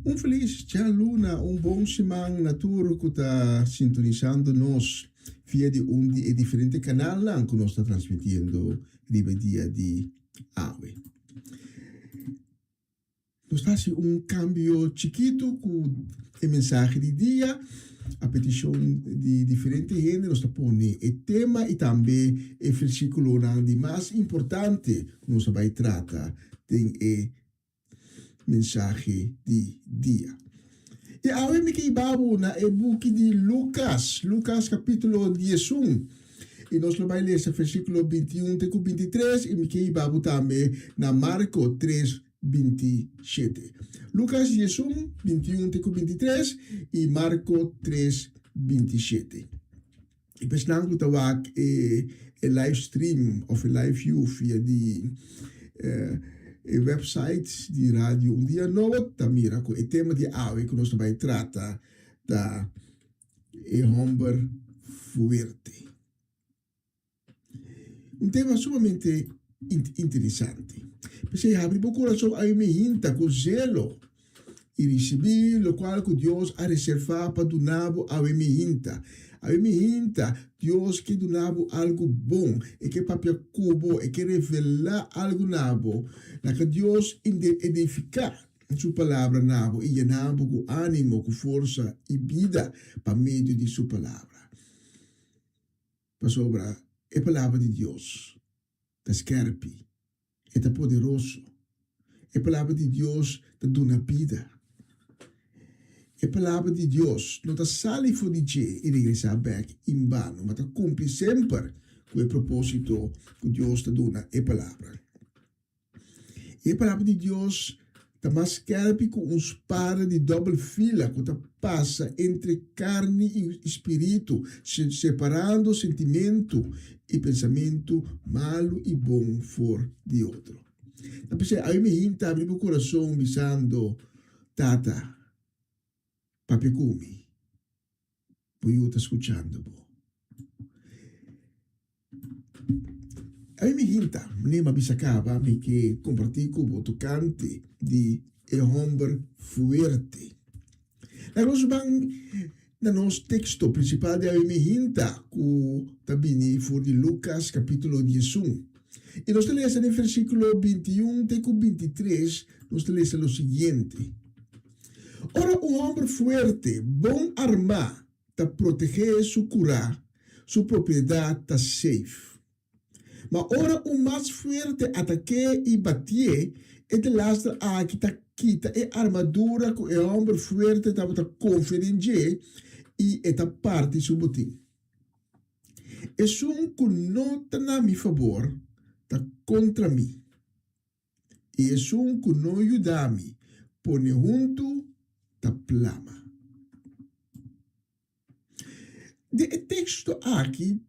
[SPEAKER 4] Um feliz dia Luna, um bom semana naturo que está sintonizando nos via de e diferente canal lá que nós está transmitindo riba dia de AWE. Nós está assim cambio chiquito com o mensagem de dia, a petição de diferente gente, nós está pondo o tema e também o versículo de mais importante que nós vai tratar tem mensagem de dia. E agora me que babu na e-book de Lucas capítulo 11. E nós vamos ler esse versículo 21 até 23 e me que babu também na Marcos 3:27. Lucas 11, 21 até 23 e Marcos 3:27. E pensando que tawag live stream of live view via de website di radio Un Dia Novo, tamira com o tema de AWE que nós vai tratar da homem fuerte. Tema sumamente interessante. Porque abrir o coração a me hinta com zelo e receber o qual que Deus ha reservado para donabo a me hinta. A me hinta Deus que donabo algo bom e que papel cubo e que revela algo nabo. Na que Deus edificar sua palavra nabo e nabo com ânimo, com força e vida para meio de sua palavra. Para sobra a palavra de Deus, da scherpe, é poderoso. A palavra de Deus da dona vida. A palavra de Deus não está sali for dizer e regressar back in vano, mas está cumpre sempre com o propósito que Deus está dando a palavra. E a palavra de Deus está mais scherpe com espada de doble fila que passa entre carne e espírito, separando sentimento e pensamento malo e bom for de outro. Então, aí me hinta abrir o coração visando tata. Papi Kumi, poi io sto ascoltando. A me hinta, nema bisacava, mi che compartico toccante di e hombre fuerte. La cosa bang na nos texto principale a me hinta cu tabini fu di Lucas capitolo 11. E nos lesa nel versículo 21 e 23, nos lesa lo siguiente. Ora hombre fuerte, bom armar, ta proteger su cura, su propriedad ta safe. Ma ora mais fuerte ataque e batie, e te lastra a quita e armadura que o hombre fuerte ta conferenje e ta parte su botín. Es un que na mi favor, ta contra mí. E es un que no ayuda mi, pone junto ta plama. De texto aqui,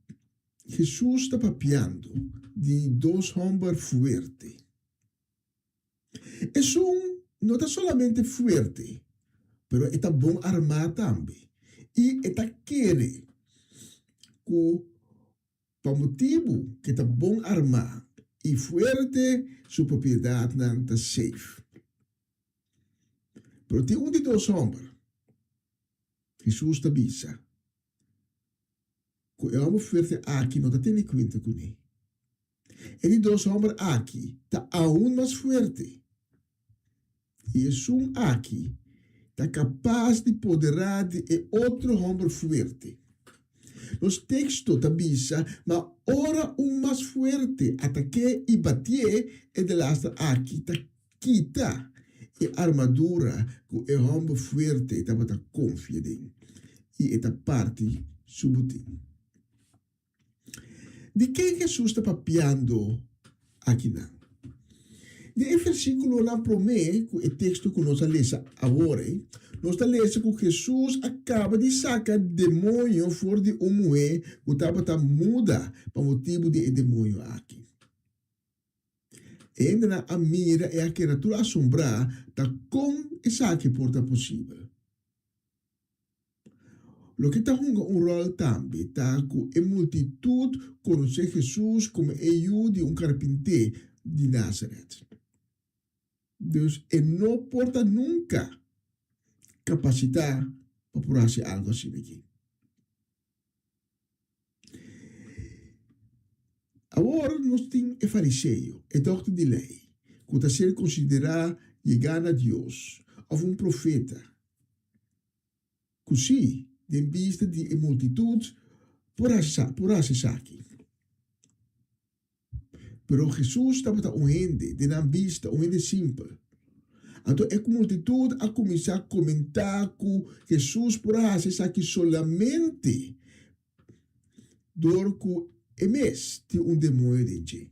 [SPEAKER 4] Jesus está papiando de dois homens fuertes. Não está solamente fuerte, pero está bom armado também. E está querer que, por motivo que está bom armado e fuerte, sua propriedade não está safe. Pero tem de dois homens. Jesus está bisa. Que o homem fuerte aqui não está tendo conta com ele. E de dois homens aqui está aún mais fuerte. E é um aqui está capaz de poderar de outro homem forte. Nos textos avisa, mas ora mais forte ataque e bater e de lastra aqui está quita e armadura que o homem forte estava confiando e esta parte subutim. De quem Jesus está papiando aqui não? De versículo lá promete, o texto que nós lemos agora, nós lemos que Jesus acaba de sacar demônio fora de mulher que estava muda para motivo de demônio aqui. E ainda a mira é a criatura assombrar da como essa aqui porta possível. Lo que está jogando rol também está com a multitude conhecer Jesus como eu de carpinteiro de Nazareth. Deus não porta nunca capacidade para fazer algo assim aqui. Agora nós temos o fariseu, o doutor de lei, que está sendo considerado chegar a Deus, ou profeta. Così, de vista de multitude, por essa aqui. Pero Jesus estava um ende, de na vista, um ende simples. Então, a multitude a começar a comentar que Jesus por essa aqui solamente dor que é mês de demônio dentro.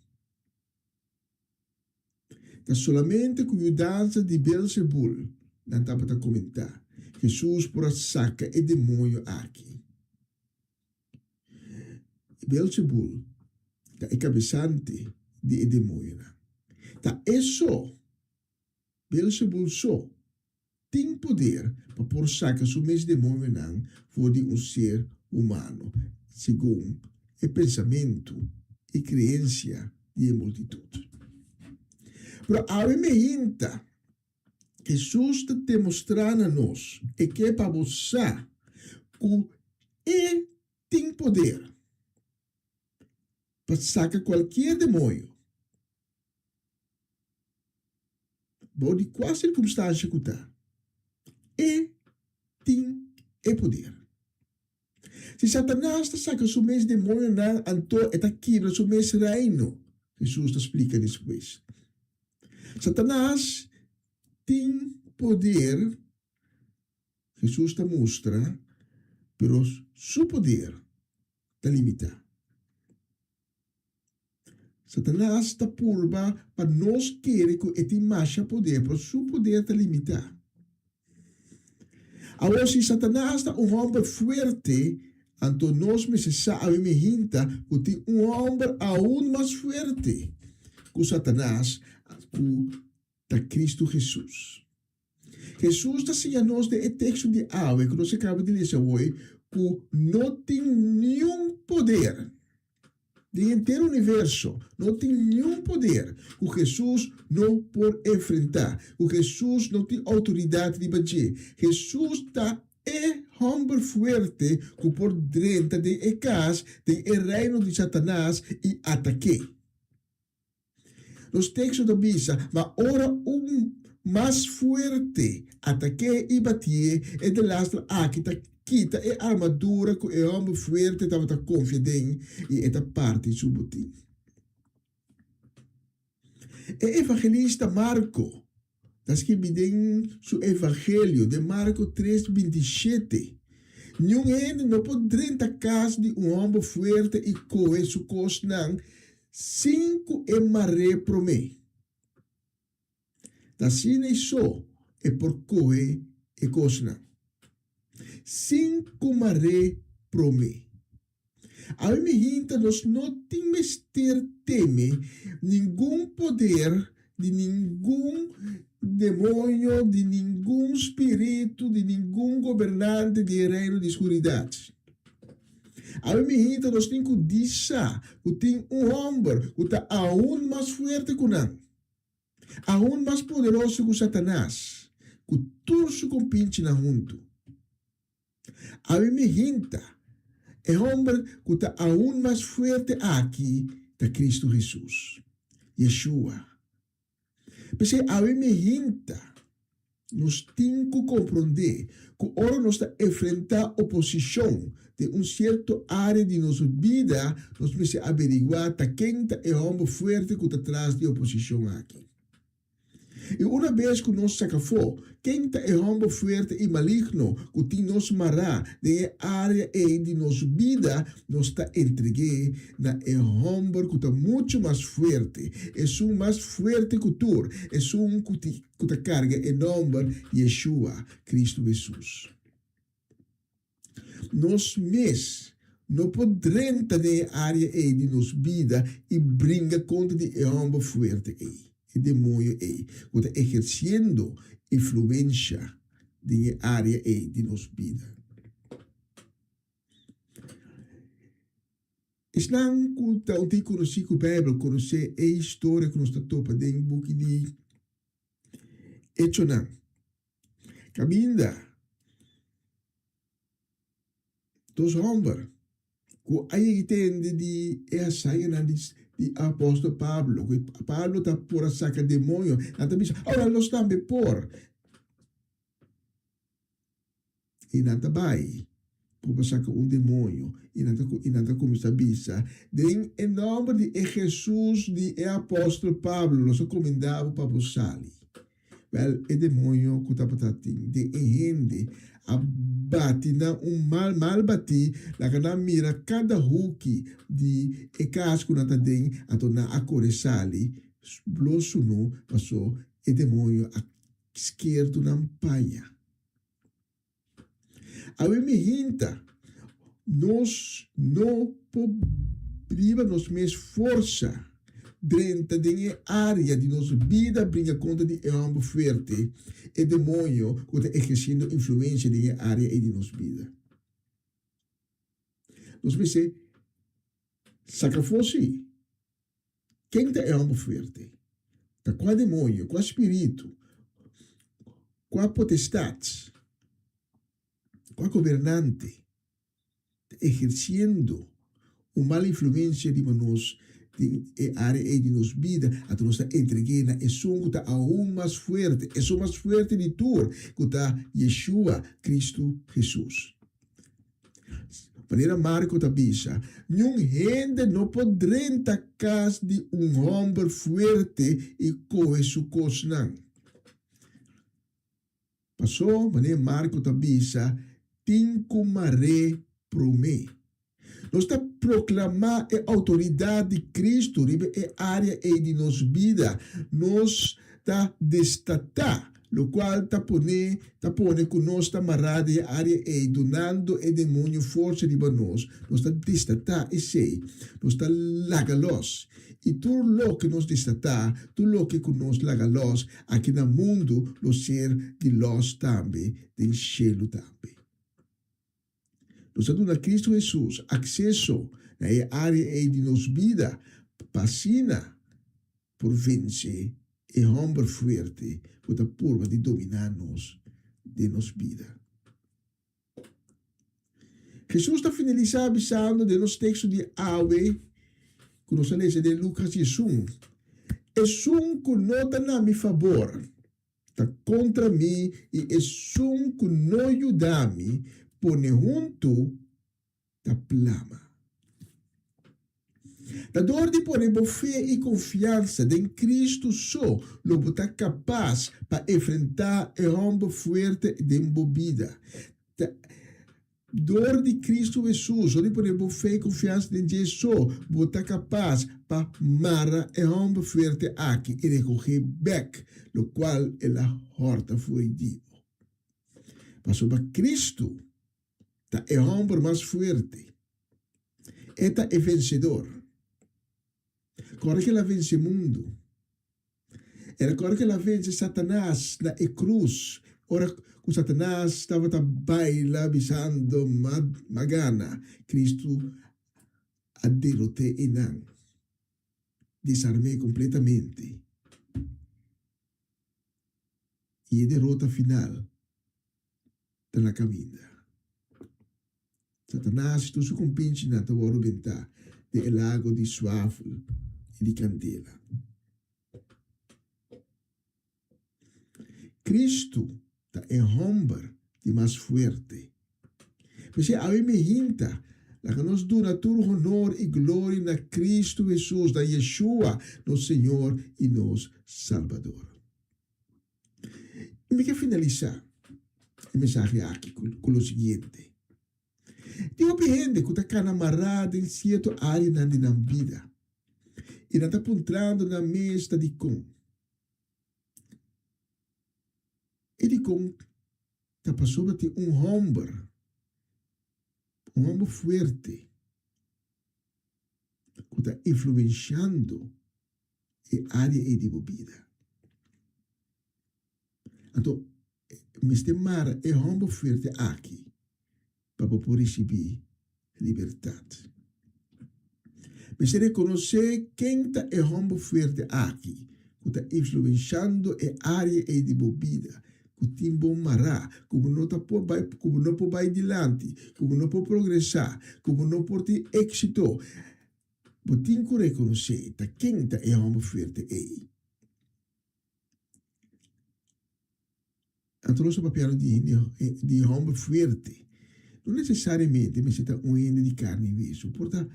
[SPEAKER 4] Então, solamente com a dança de Belzebul, não estava a comentar. Jesus por saca e demônio aqui. Belzebul é cabeçante de demônio. Tá, é só. Belzebul só tem poder para pôr saca o mesmo demônio não for de ser humano, segundo o pensamento e crença de multitude. Mas a mim Jesus está demonstrando a nós que é para você que ele tem poder para sacar qualquer demônio. De qual circunstância que está. Ele tem poder. Se Satanás está sacando o mesmo demônio, então está quebra o mesmo reino. Jesus explica depois. Satanás tem poder, Jesus está mostra, mas seu poder está limitado. Satanás está purba para nós querer que ele tenha mais poder, mas seu poder está limitado. Agora, se Satanás está homem forte, então nós precisamos hinta que tem homem aún mais forte que Satanás, que Cristo Jesus. Jesus está ensinando nós de texto de Awe, que nós acabamos de ler hoje, que não tem nenhum poder do inteiro universo, não tem nenhum poder que Jesus não pode enfrentar, que Jesus não tem autoridade de bater. Jesus está homem forte que por dentro de casa, do reino de Satanás e ataque. Nos textos da Bíblia, mas ora mais forte ataque e bater e de lastra aqui quita e armadura que o homem forte estava confiando e esta parte subutim. O evangelista Marco, das que bidem su evangelho de Marco 3:27, ninguém não pode dentro da casa de homem forte e coe su cosnan 5 e maré promê. Da sine só é por coe e cosnan. 5 maré promê. A mim nós não temos ter teme nenhum poder de nenhum demônio, de nenhum espírito, de nenhum governante de reino de escuridade. A mim nós temos que dizer que tem homem que está aún mais forte que nós, aún mais poderoso que Satanás, que tudo se compinche na junto. A mim é homem que está aún mais forte aqui da Cristo Jesus, Yeshua. Porque a mim Nós temos que compreender que ora nós está enfrentar oposição de certa área de nossa vida, nós precisamos averiguar quem é o homem forte que está atrás de oposição aqui. E uma vez que nós sacamos quem é o homem forte e maligno que tem nos mará de área de nossa vida, nós está entregue na homem que está muito mais forte, é mais forte que tu, é que te carga em nome de Yeshua, Cristo Jesus. Nós mesmos não podemos estar na área de nossa vida e brincar conta de homem forte e demônio que está exercendo influência na área de nossa vida. Islam que está conhecido com a Bíblia, conhecer a história que nós está topa dentro do book de Echonan. Caminda dos homens que aí entende de a sair de apóstolo Pablo, que Pablo está por a sacar demônio, nada bisa. Ora nós também por e nada vai por sacar demônio e nada começa a bisa. Em nome de Jesus de apóstolo Pablo, nós recomendamos para você. Well, o demônio que está patati de rende a bate na mal bati la kana mira cada huki de e casco na tadem a tornar a coresali blosso no passou o demônio a esquerdo na paia. A me hinta nós não podemos nos mais força dentro da área de nossa vida, brinca conta de homem forte e demônio que está exercendo influência na área de nossa vida. Nós pensamos, sacrifício, quem é homem forte? Tá qual demônio, qual espírito, qual potestade, qual governante exercendo uma mal influência de nós de área de nossa vida, a nós está entregue é som que está aún mais forte, é som mais forte de tudo, que está Yeshua, Cristo Jesus. Maneira Marco está bisa, nenhum gente não poderá tacar de homem forte e coeso cosnan. Passou, maneira Marco está bisa, tinco maré promê. Nós está proclamar a autoridade de Cristo em área de nossa vida. Nós está destatar, o qual está pone que nós está amarrado em área donando o demônio força de nós. Nós está destatar e sei, nós está lagalos. E tudo o que nós destatar, tudo o que nós lagalos, aqui no mundo, o ser de los também, de cielo também. Nós temos a Cristo Jesus acesso na área de nossa vida, passina por vencer e homem forte que a curva de dominar-nos de nossa vida. Jesus está finalizando de nosso texto de Awe, que nós lemos de Lucas 1. É um que não está na meu favor, está contra mim, e é um que não ajuda-me, pone junto da plama. Da dor de pôr fé e confiança em Cristo só, logo está capaz para enfrentar o homem forte de embobida. Dor de Cristo Jesus, onde pôr fé e confiança em Jesus, está capaz para mara o homem forte aqui e recorrer back, lo qual ela horta foi dito. Passou para Cristo, é o homem mais forte. Eta é vencedor. Agora que ela vence o mundo. Agora que ela vence Satanás na cruz. Ora que Satanás estava baila, bisando, magana. Cristo a derrote enan. Desarmei completamente. E a derrota final está na caminha. Satanás, tu su compinci na tavolo bentà de lago di suafel e di candela. Cristo é homem de mais forte. Mas a mim me hinta, que nós damos todo honor e glória na Cristo Jesus, da Yeshua, nosso Senhor e nosso Salvador. E me quero finalizar a mensagem aqui com o seguinte. Digo para gente que está amarrado em certa área na vida e não está apontando na mesa de com. E de com está passando a ter homem forte que está influenciando a área de vida. Então, Mr. Mara é homem forte aqui para poder receber liberdade. Mas se reconhecer quem é homem forte aqui, que está influenciando a área de vida, que tem bom mará, como não pode ir adiante, como não pode progressar, como não pode ter êxito, você tem que reconhecer quem é homem forte aí. Então, nosso papel de homem forte não necessariamente me está ende de carne e osso, porta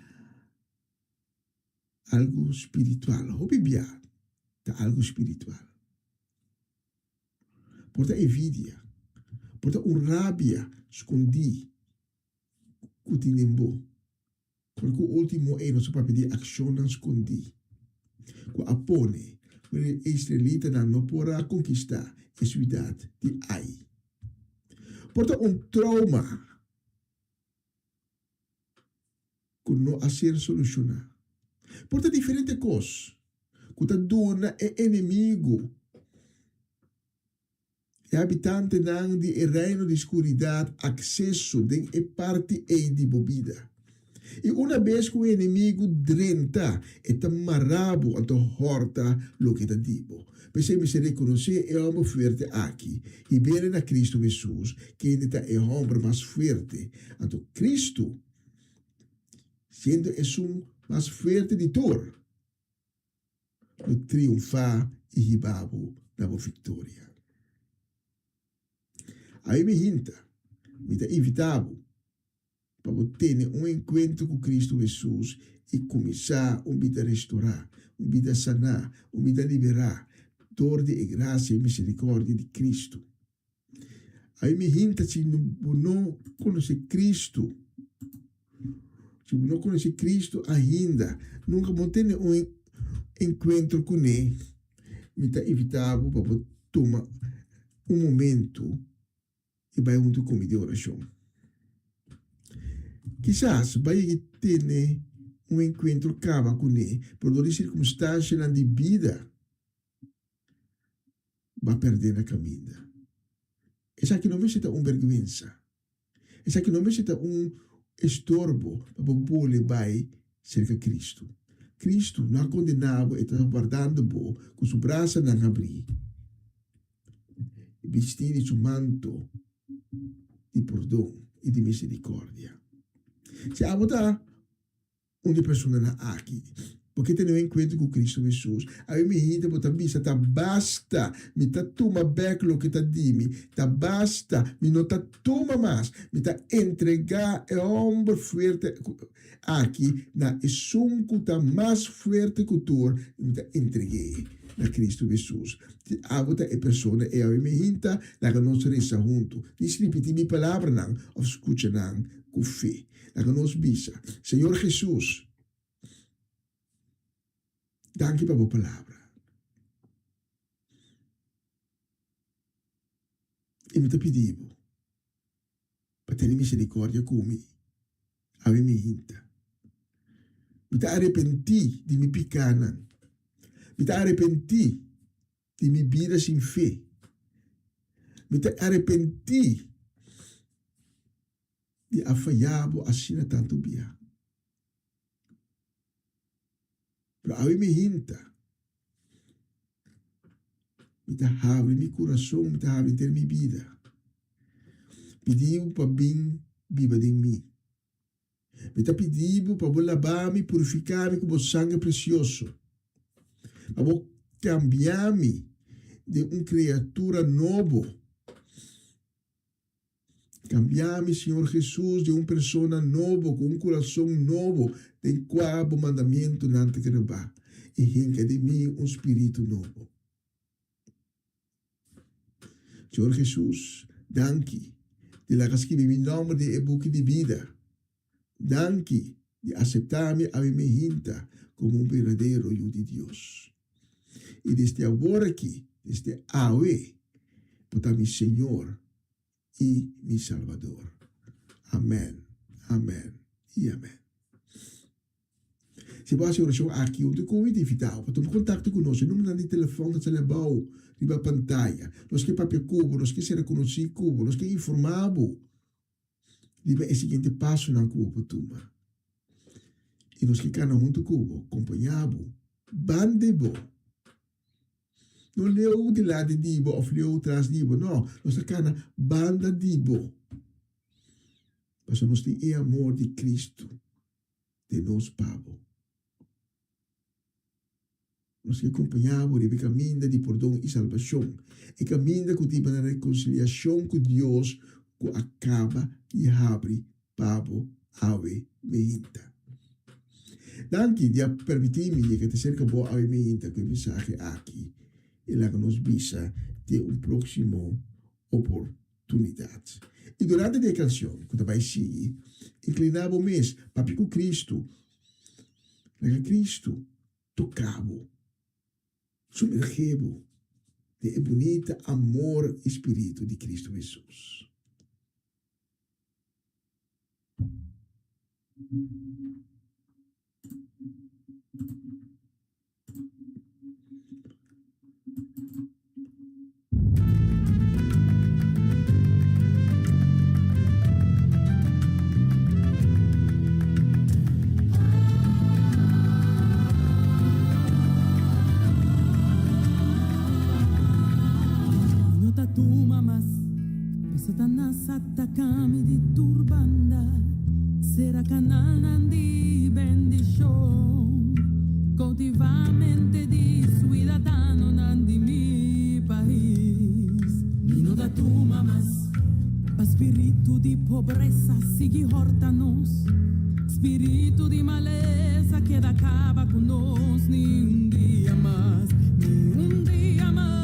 [SPEAKER 4] algo espiritual, o Bíblia está algo espiritual. Porta envidia, porta rabia escondi, que tinembo, porque o último é nosso papel de ação não escondi, que apone, que o israelita não podrá conquistar a cidade de Ai. Porta trauma que não a ser solucionado. Porta diferentes coisas que está dona é inimigo. E habitante não de reino de escuridade acesso de parte de bebida. E uma vez que o inimigo drenta, está marrabo a horta lo que está dibo. Pensei me se reconhecer é homem forte aqui. E bem na Cristo Jesus, que ainda é homem mais forte. Então Cristo, sendo um mais forte de todos, no triunfar e ribabo na vitória. Aí me hinta, me está invitado para ter encontro com Cristo Jesus e começar a vida restaurar, a vida sanar, a vida liberar, dor de graça e misericórdia de Cristo. Aí me hinta se não conhece Cristo, se não conhece Cristo ainda, nunca vou ter encontro com Ele, me está invitado para tomar momento e vai junto com de oração. Quizás vai ter encontro cava com ele, por todas as circunstâncias de vida, vai perder a caminho. Essa aqui não vai ser vergonha. Essa aqui não vai ser estorbo para poder levar cerca de Cristo. Cristo não condenava e está guardando com seu braço não abrir. Vestir de seu manto de perdão e de misericórdia. Se a botar uma pessoa aqui, porque tem um encontro com Cristo Jesus, aí me hinta botar vista, tá basta, me tá toma back lo que tá dimi, tá basta, me não tá toma mais, me tá entregar é homem forte aqui na esunco tá mais forte que tu, me tá entreguei na Cristo Jesus. A outra pessoa é a me hinta, na que nós resta junto, diz repetir minha palavra não, ou escuta não, com fé, na que nós bisa, Senhor Jesus, danke para a palavra. E me te pedivo para ter misericórdia comigo. A me hinta. Me te arrepenti de me picana. Me te arrepenti de me vida sem fé. Me te arrepenti de afaiabo assim tanto bia. Pero a me hinta. Me te abre meu coração, me te abre ter minha vida. Pediu para bem viva de mim. Me te pediu para lavar-me, purificar-me com o sangue precioso. Para cambiar-me de una criatura nuevo. Cambiame, Señor Jesús, de una persona nueva, con un corazón nuevo, de cual mandamiento nante que va. Y genga de mí un espíritu nuevo. Señor Jesús, danke de la escribir mi nombre de el book de vida. Danke de aceptarme a mi hinta como un verdadero hijo de Dios. Y desde ahora aquí, desde hoy, para mi Señor y mi Salvador. Amén, amén y amén. Se você hacer oração aqui, eu te convido a invitar para tomar contato conosco. Número de telefone que você levou na pantalla. Nós que papel cubo, nós que se reconhecer cubo, nós que informabo. Liba é o seguinte passo na cubo para tomar. E nós que cana junto cubo, acompanhabo, bandebo. Não leu de lado de dibo, ou leu atrás de dibo, não. Nós que cana banda dibo. Mas nós temos o amor de Cristo de nós, Pablo. Nós que acompanhamos o caminho de perdão e salvação. E caminho que tem a reconciliação com Deus, que acaba e abre Pablo ave meinta. Danke de permitir-me que te cerca boa ave meinta com o mensagem aqui. E lá que nos visa de uma próxima oportunidade. E durante a canção, que vai seguir, inclinava o mês para com Cristo. Lá Cristo tocava. Sumergebo de bonita amor espírito de Cristo Jesus.
[SPEAKER 7] Tu mamas, Satanás atacame de turbanda, será canal nandi bendición, cautivamente de ciudadano nandi mi país. Nino da tu mamas, espírito de pobreza sigue hortanos, espírito de maleza que acaba con nos ni un día más, ni un día más.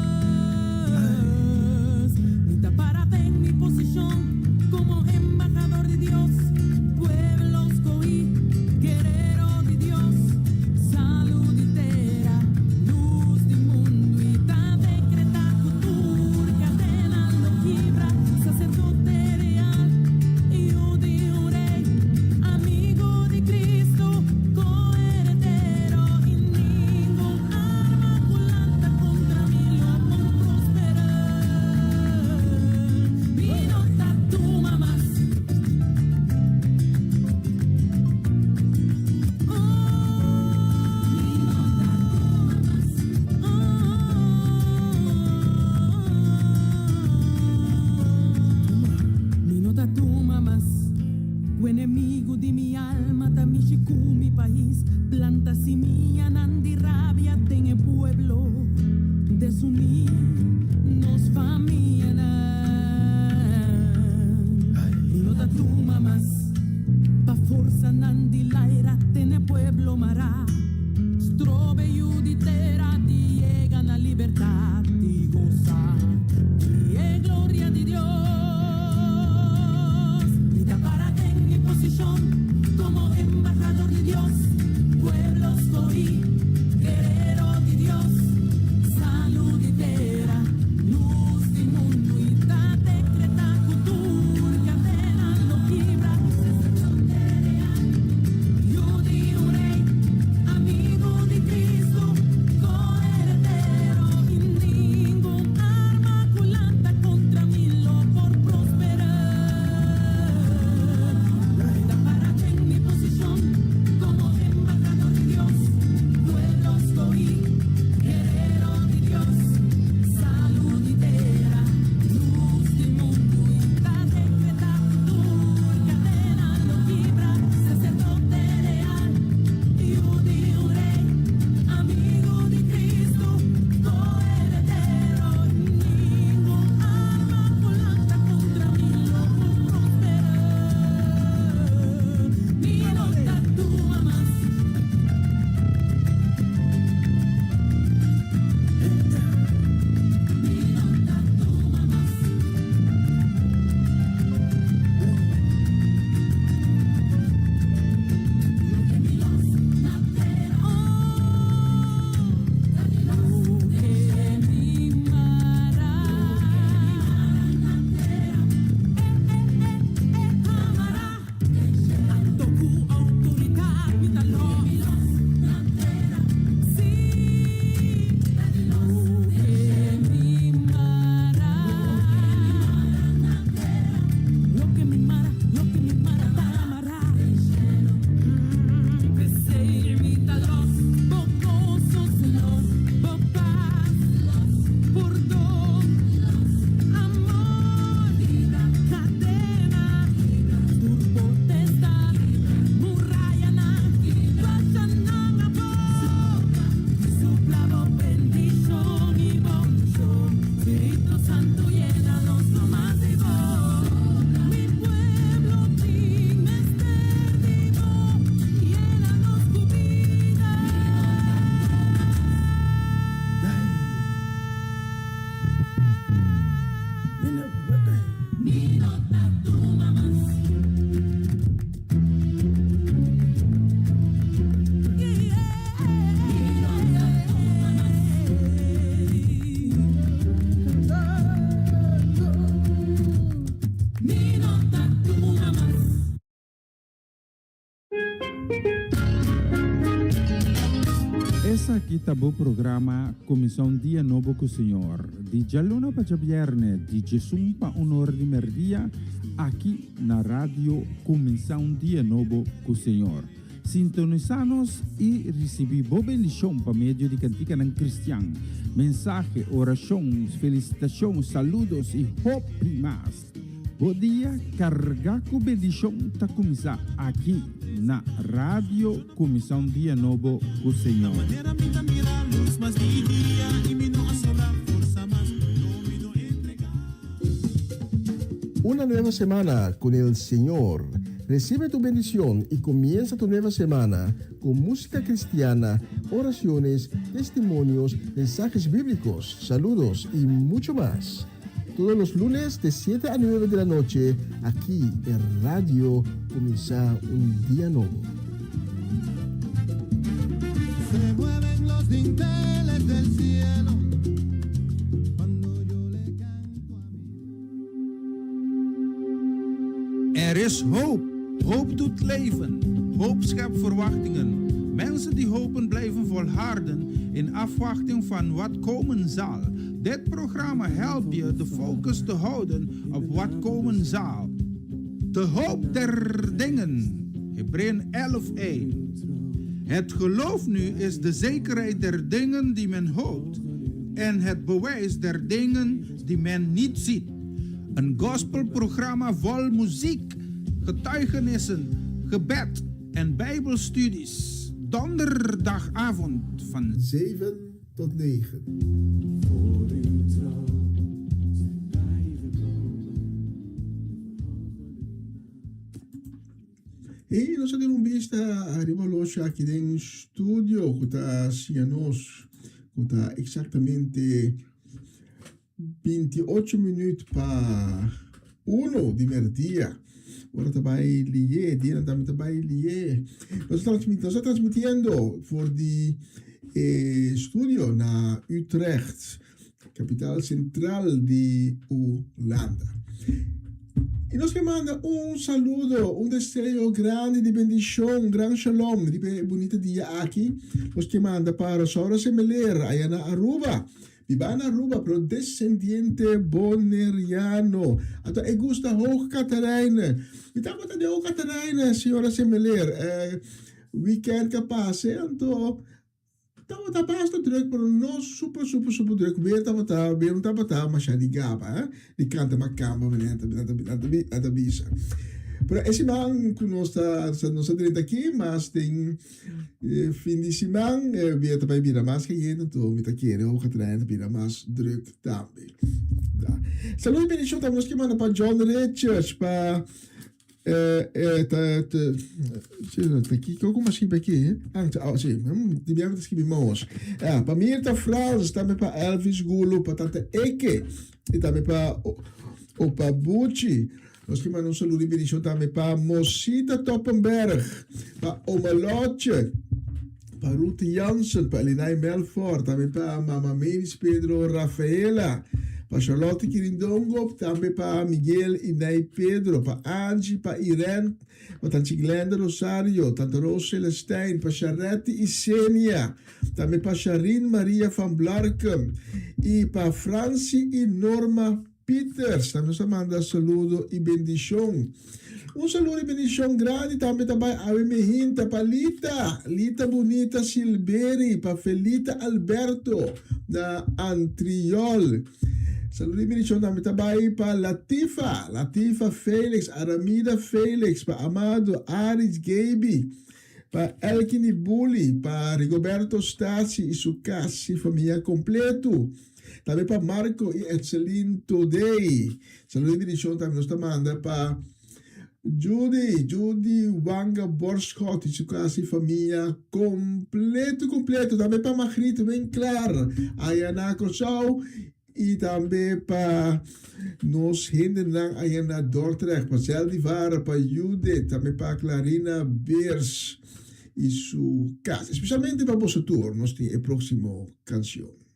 [SPEAKER 7] Como embajador de Dios, pueblos coí, guerrero de Dios, salud entera, luz del mundo y ta decreta cultura que atena lo fibra, sacerdote real y de un rey, amigo de Cristo, coheredero y ningún arma culanta contra mí lo con prosperar. Vino tu mamás. Mi nota tu mamás. Enemigo de mi alma, también mi país, planta semilla, nandi rabia en el pueblo, desunir nos familia. Tu mamás, pa forza nandi laira tene pueblo mará, strove juditera di llegan a libertad y goza, y es gloria de Dios, y para en mi posición como embajador de Dios, pueblos
[SPEAKER 1] Essa aqui tá o programa Comissão Dia Novo com o Senhor. De Jaluna para Viernes, de Jesumpa Honor de Merdia, aqui na rádio Comissão Dia Novo com o Senhor. Sintonizanos e recebi boa bendição para meio de cantica ng Cristiano. Mensagem, orações, felicitações, saludos e hope mais. Bom dia, carga com bendição tá começar aqui na rádio Comissão Dia Novo com o Senhor.
[SPEAKER 5] Una nueva semana con el Señor. Recibe tu bendición y comienza tu nueva semana con música cristiana, oraciones, testimonios, mensajes bíblicos, saludos y mucho más. Todos los lunes de 7 a 9 de la noche, aquí en Radio Comienza un Día Nuevo.
[SPEAKER 3] Se mueven los dinteles del cielo cuando yo le canto a mí.
[SPEAKER 1] Er is hoop. Hoop doet leven. Hoop schept verwachtingen. Mensen die hopen blijven volharden in afwachting van wat komen zal. Dit programma helpt je de focus te houden op wat komen zal. De hoop der dingen. Hebreeën 11:1. Het geloof nu is de zekerheid der dingen die men hoopt en het bewijs der dingen die men niet ziet. Een gospelprogramma vol muziek, getuigenissen, gebed en bijbelstudies. Donderdagavond van
[SPEAKER 5] 7 tot 9.
[SPEAKER 4] E nós temos vista arriba loja aqui em estúdio, que está Cianos, que está exatamente 28 minutos para 1 de meio-dia. Ora também lié, dia também lié. Nós estamos transmitindo por de estúdio na Utrecht, capital central de Holanda. E nós que manda saludo, desejo grande de bendição, grande shalom, de bonito dia aqui. Nós que manda para Sora Semeler, aí na Aruba. Viva na Aruba, pro descendiente boneriano. Ato e gusta hoog Katarina. Vitama ta de hoog Katarina, senhora Semeler. Weekend kapase, anto. Tava tá bastante druk, pero não super druk. Weer não tava mas já ligava, de canta macamba, nada bisa. Pero esse man que nós direito aqui, mas tem fim de semana, weer também vira mais que ainda, então me tá querendo o Catarina vira mais druk também. Saludos e bendição também nós que manda para John Richards, para aqui, como assim aqui? Sim, dobbiamo scrivere. Para Mirta Franz, também para Elvis Gulo, para Tante Eke, e também para Opa Bucci. Nós que mandamos saludo e bendição também para Mosita Toppenberg, para Omaloche, para Ruth Jansen, para Elinai Melfort, também para Mama Menis Pedro Rafaela, para Charlotte Quirindongo, também para Miguel Inei Pedro, para Angie, para Irene, para Tante Glenda Rosario, Tante Rose Celestijn, para Charette e Senia, também para Sharin Maria van Blarken, e para Franci e Norma Peters, também nos manda saludo e bendição. Saludo e bendição grande também a Mehinta, para Lita Bonita Silberi, para Felita Alberto, da Antriol. Saludo e bendição também para Latifa Felix, Aramida Felix, para Amado Aris Gaby, para Elkini Bulli, para Rigoberto Stasi e Sucassi, família completo. Também para Marco e Etzelin Today. Saludo e bendição também nos manda para Judy Wanga Borschot e Sucassi, família completo. Também para Magrito, bem claro. Ayana Kossau e também para nós gente não aí na Dordrecht, para Zeldivara, para Jude, também para Clarina Beers e sua casa, especialmente para você tour, nós temos a próxima canção.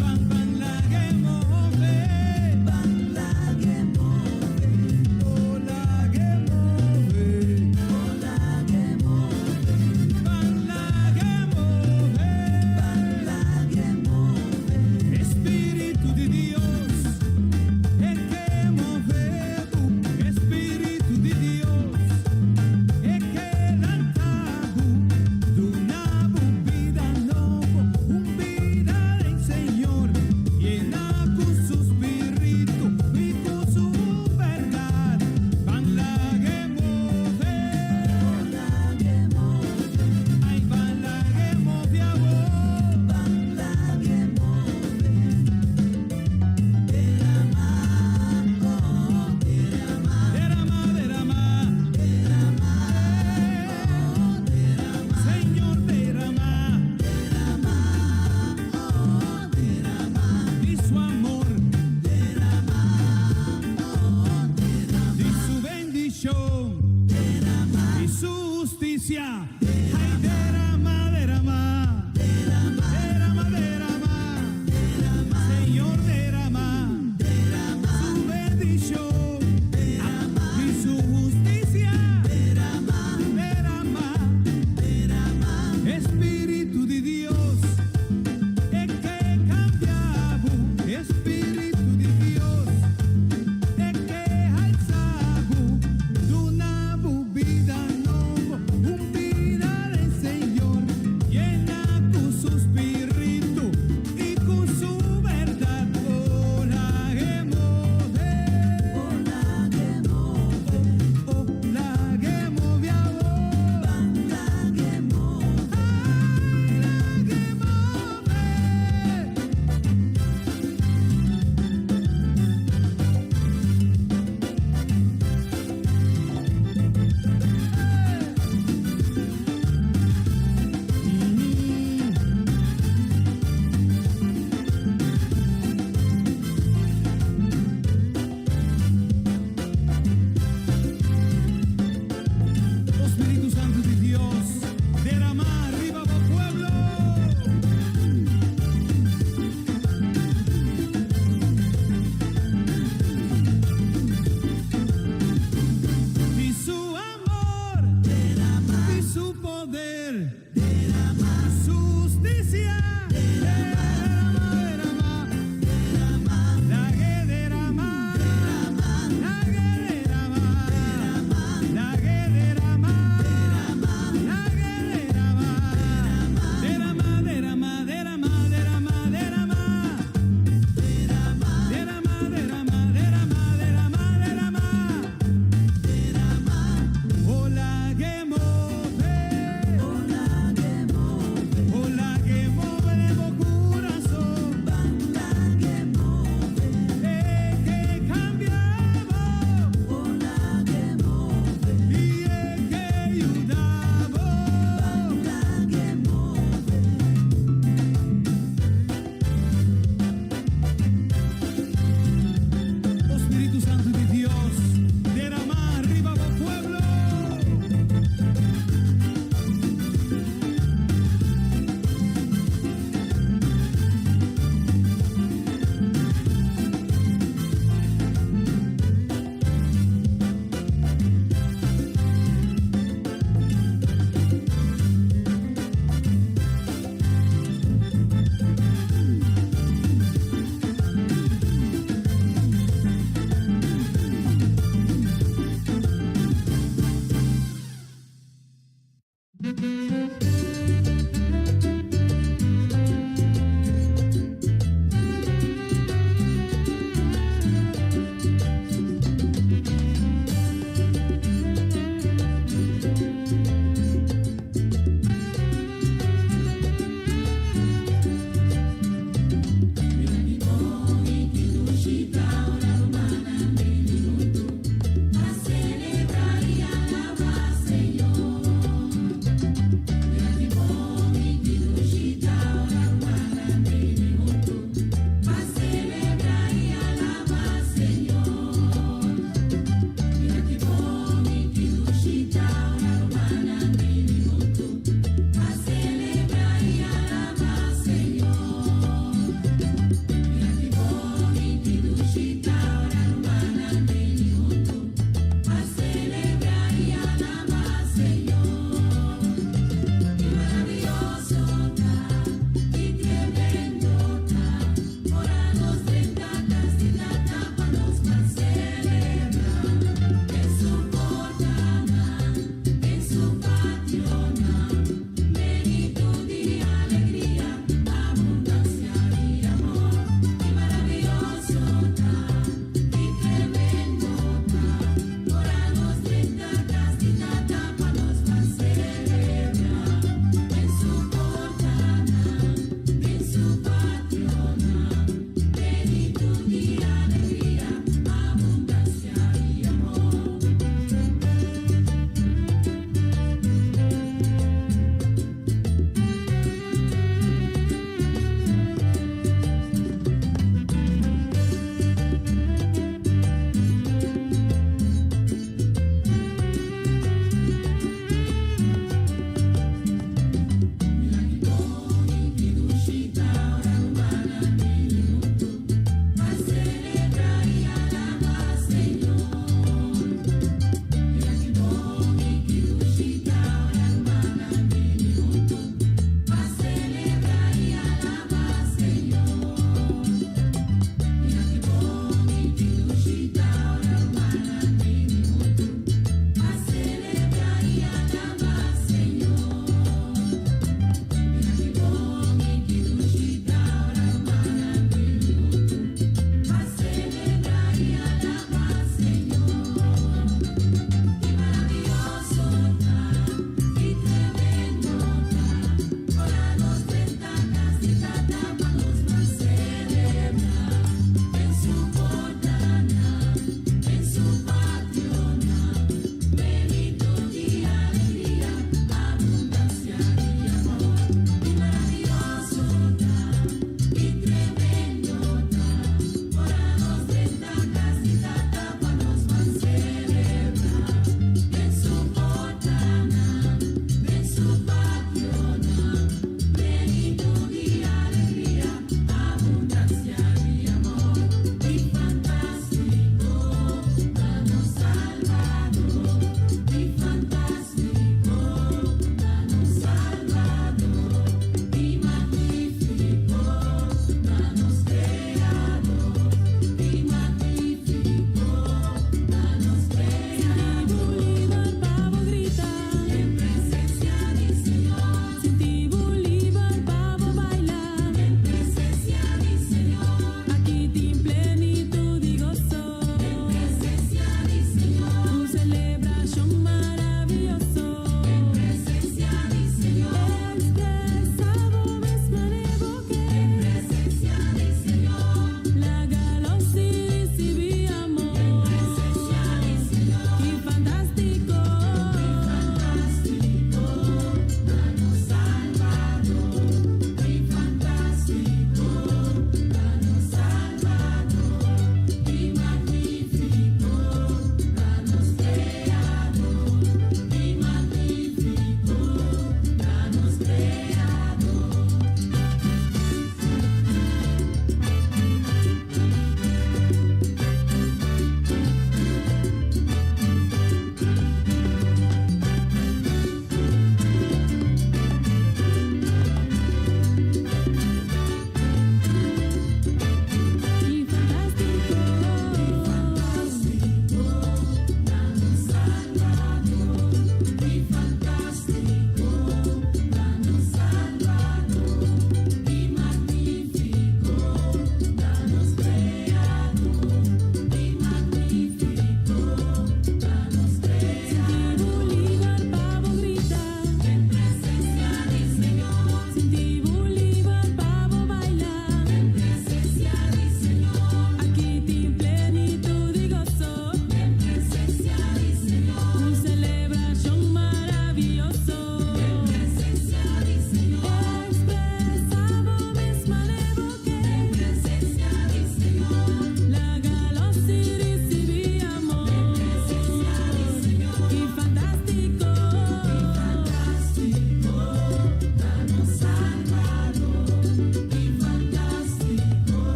[SPEAKER 3] Bang bang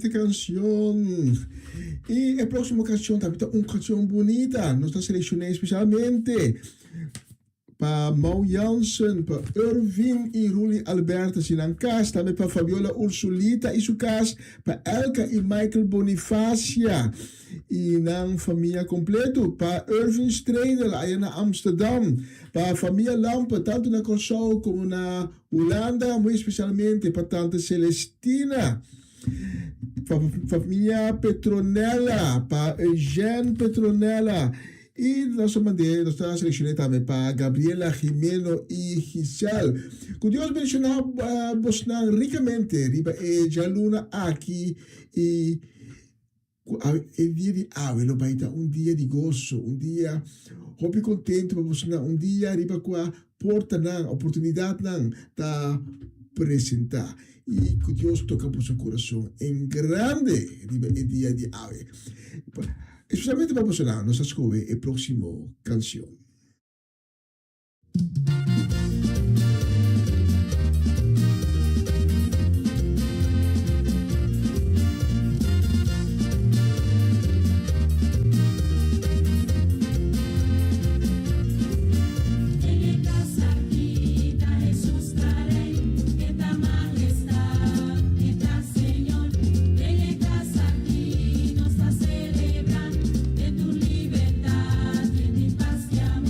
[SPEAKER 4] esta canción. Y la próxima canción también una canción bonita. Nos la seleccioné especialmente para Mau Jansen, para Irvin y Ruli Alberta Sinancas, también para Fabiola Ursulita y su casa, para Elka y Michael Bonifacia y nan familia completo, para Irvin Stradel allá en Amsterdam, para familia Lampe, tanto na Curaçao como na Holanda, muy especialmente para tante Celestina, para familia Petronella, para Eugene Petronella. Y nos seleccioné también para Gabriela Jimeno y Giselle. Que Dios menciona Bosnan ricamente, riba Luna aquí y el día de hoy, un día de gozo, un día hopi contento para Bosnan, un día riba qua porta nan, oportunidad nan, ta presentar. Y que Dios toca por su corazón en grande, riba el día de hoy. Especialmente para emocionar, nos escoge el próximo canción.
[SPEAKER 7] Paz y amor.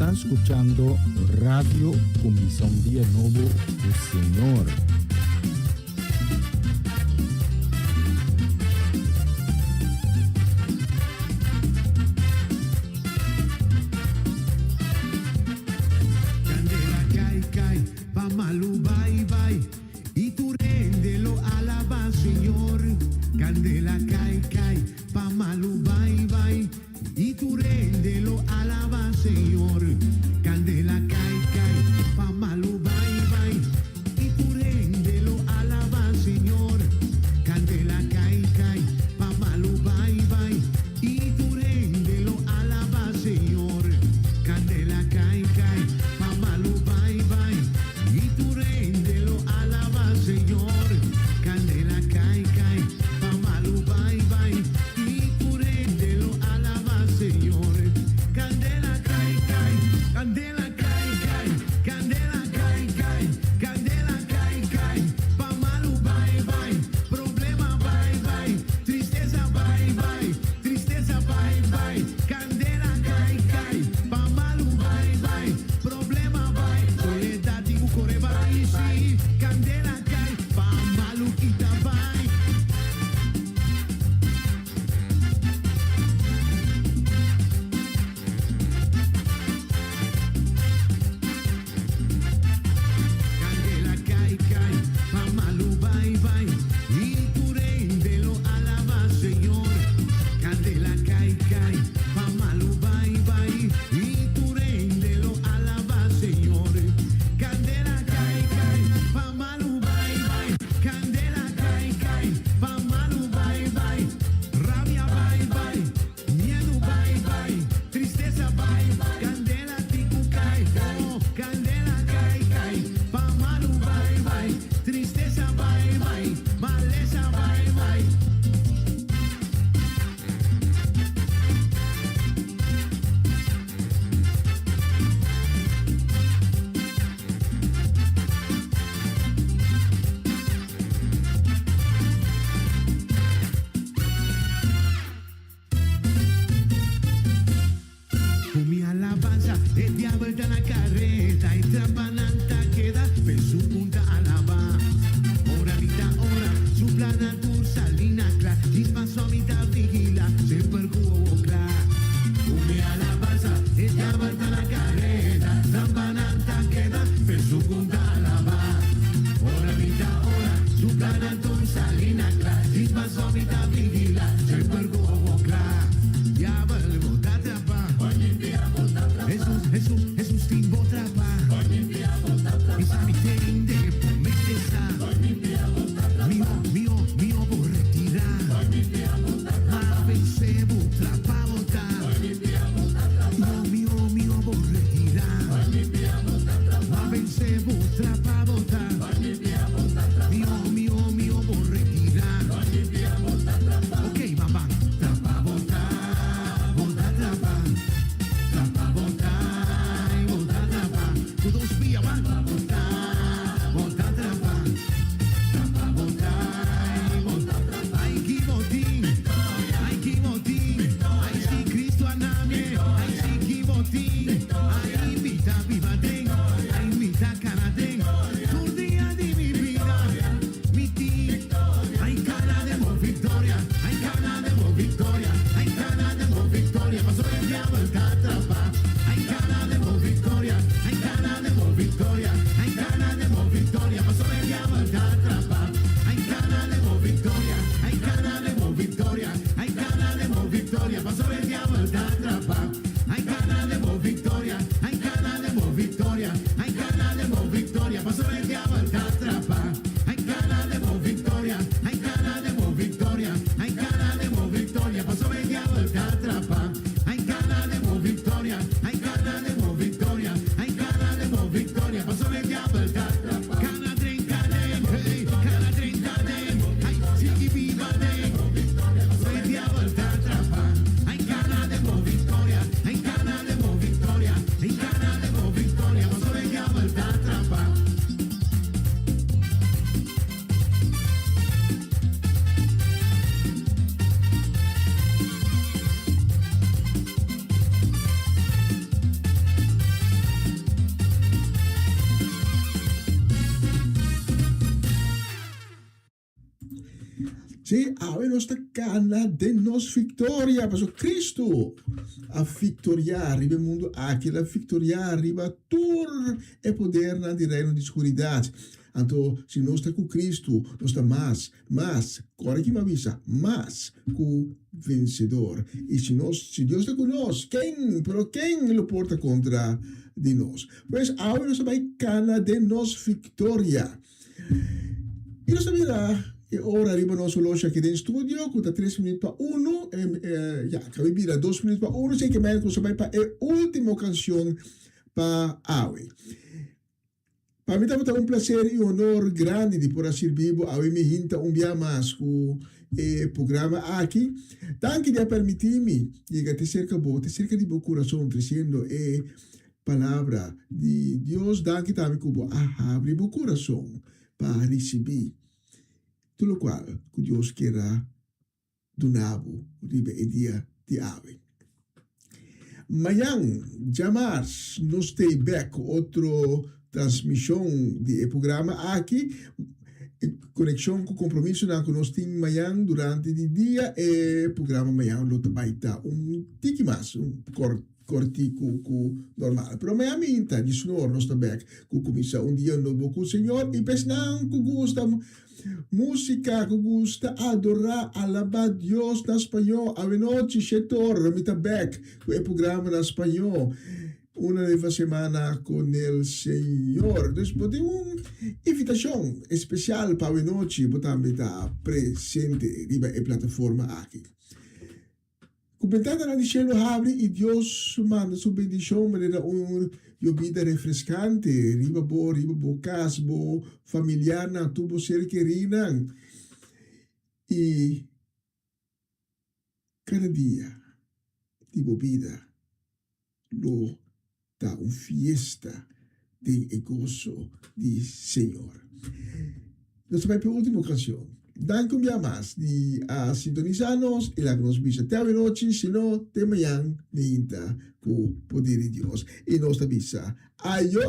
[SPEAKER 1] Está escuchando Radio Comisión Día Nuevo del Señor.
[SPEAKER 3] Candela cae, cae, pa' malu, bye, bye. Y tú réndelo, alaba, Señor. Candela cae, cae, pa' malu, bye, bye. Y tú réndelo, alaba, Señor. Candela cae, cae, pa' malu, bye, bye. Y tú réndelo, alaba, Señor. Candela cae, cae, pa' malu, bye, bye. Y tú réndelo, alaba, Señor. Candela cae, cae, pa' malu, bye, bye. Y tú réndelo, alaba, Señor. Candela cae, cae, pa' malu, bye, bye. Y tú réndelo, alaba, Señor. Candela cae, cae, candela cae, cae, candela cae, cae, candela cae, cae, pa' malu, bye, bye. Problema, bye, bye. Tristeza, bye, bye. Tristeza, bye, bye. Candela cae, cae, pa' malu, bye, bye. Problema, bye. Soledad, digo, corre, bye, sí. Candela cae, pa' malu, quita, bye. Candela cae, cae, pa' malu, bye, bye. Y tú réndelo, alaba, Señor. Candela cae, cae, pa' malu, bye, bye. Y tú réndelo, alaba, Señor. Candela cae, cae, pa' malu, bye, bye. Candela cae, cae, pa' malu, bye, bye. Rabia, bye, bye. Miedo, bye, bye. Tristeza, bye, bye. Candela tico cae, oh. Candela cae, cae, pa' malu, bye, bye. Tristeza, bye, bye. Maleza, bye, bye. Con mi alabanza, el diablo está en la carreta y trampananta queda, per su punta alaba. Ora vita ora, su plana tur salina cla, disma somita vigila, se percuo cla. Con mi alabanza, el diablo está en la carreta, trampananta queda, per su punta alaba. Ora vita ora, su plana tur salina cla, disma somita vigila, se percuo cla. Diablo, volta atrapa. Jesús, timbo trapa. Y sabe que inde por me tesa. Mío, por retirar. A vencer, trapa, botar. Mío, por retirar. A vencer, trapa, botar. Mío, por retirar. Ok, mamá. Trapa, botar. Botar, trapa. Trapa, botar. Botar, trapa. Todos via, van. Botar, trapa. Trapa, botar. Botar, trapa. Ay, Kimotín. Ay, Kimotín. Ay, sí, Cristo aname. Ay, sí, Kimotín. Ay, invita, viva, den. Ay, invita, canadén. Tu día de mi vida. Mi team. Ay, ganaremos victoria. Ay, ganaremos victoria. Ay, ganaremos victoria. Pasó el diablo, el atrapa. Ay, ganaremos victoria. Ay, ganaremos victoria. Ay, ganaremos victoria. Pasó el diablo, el atrapa. Ay, ganaremos victoria. Ay, ganaremos victoria. Ay, ganaremos victoria. Pasó el diablo, el atrapa. Ay, ganaremos victoria. Ay, ganaremos victoria. Ay, ganaremos victoria. Pasó el diablo, el atrapa. Ay, ganaremos victoria. Ay, ganaremos victoria. Ay, ganaremos victoria. Pasó el diablo, el atrapa. Ay, ganaremos victoria. Ay, ganaremos victoria. Ay, ganaremos victoria. Pasó el diablo, el atrapa. Cana trencadén, hey, cana trencadén. Ay, sigue viva den. Pasó el diablo, el atrapa. Ay, ganaremos victoria. Ay,
[SPEAKER 4] Se ave nostra cana de nos victoria, paso Cristo a victoria arriba il mondo aqui, la victoria arriba tur e poder na di reino di oscuridade. Anto, se nós está com Cristo, nós está mais, agora que me avisa, mais com vencedor. E se Deus está conosco, quem lo porta contra de nós? Pois, agora nós vai cana de nos victoria. E nós sabemos, e ora arriba nosso loja aqui dentro do estúdio, com 3 minutos para 1, acabei de 2 minutos para 1, sei que mais nós vai para a última canção para Awe. Para mim também é um prazer e honor grande de poder servir a me hinta dia mais com o programa aqui. Danke de permitir-me llegar te cerca de meu coração, trazendo a palavra de Deus. Danke também como abrir meu coração para receber tudo o qual que Deus queira donavo ribe o dia de hoje. Amanhã, jamais, nós temos back outro transmissão de programa aqui, conexão com compromisso na que nós temos amanhã durante o dia e programa amanhã lo vai estar tique mais, cortico normal. Pero amanhã minta, de senhor, nós está back, com comissão dia novo com o Senhor e pesnão que gosta música, que gosta adorar, alabar Deus na espanhol, a noite, chetor, mita back, com o programa na espanhol. Una nueva semana con el Señor. Entonces, tenemos una invitación especial para hoy noche, también está presente en la plataforma aquí. Comentando en el cielo abre y Dios manda su bendición, manera una llovida refrescante, riba bo casbo, familiar, na tubo ser querida. Y cada día, tipo vida, lo da una fiesta de gozo del Señor. Nos vamos para la última canción. Danke un día más a sintonizarnos y la que nos visa te noche, si no, te mañana, neinta, con poder de Dios. Y nos avisa, ayo.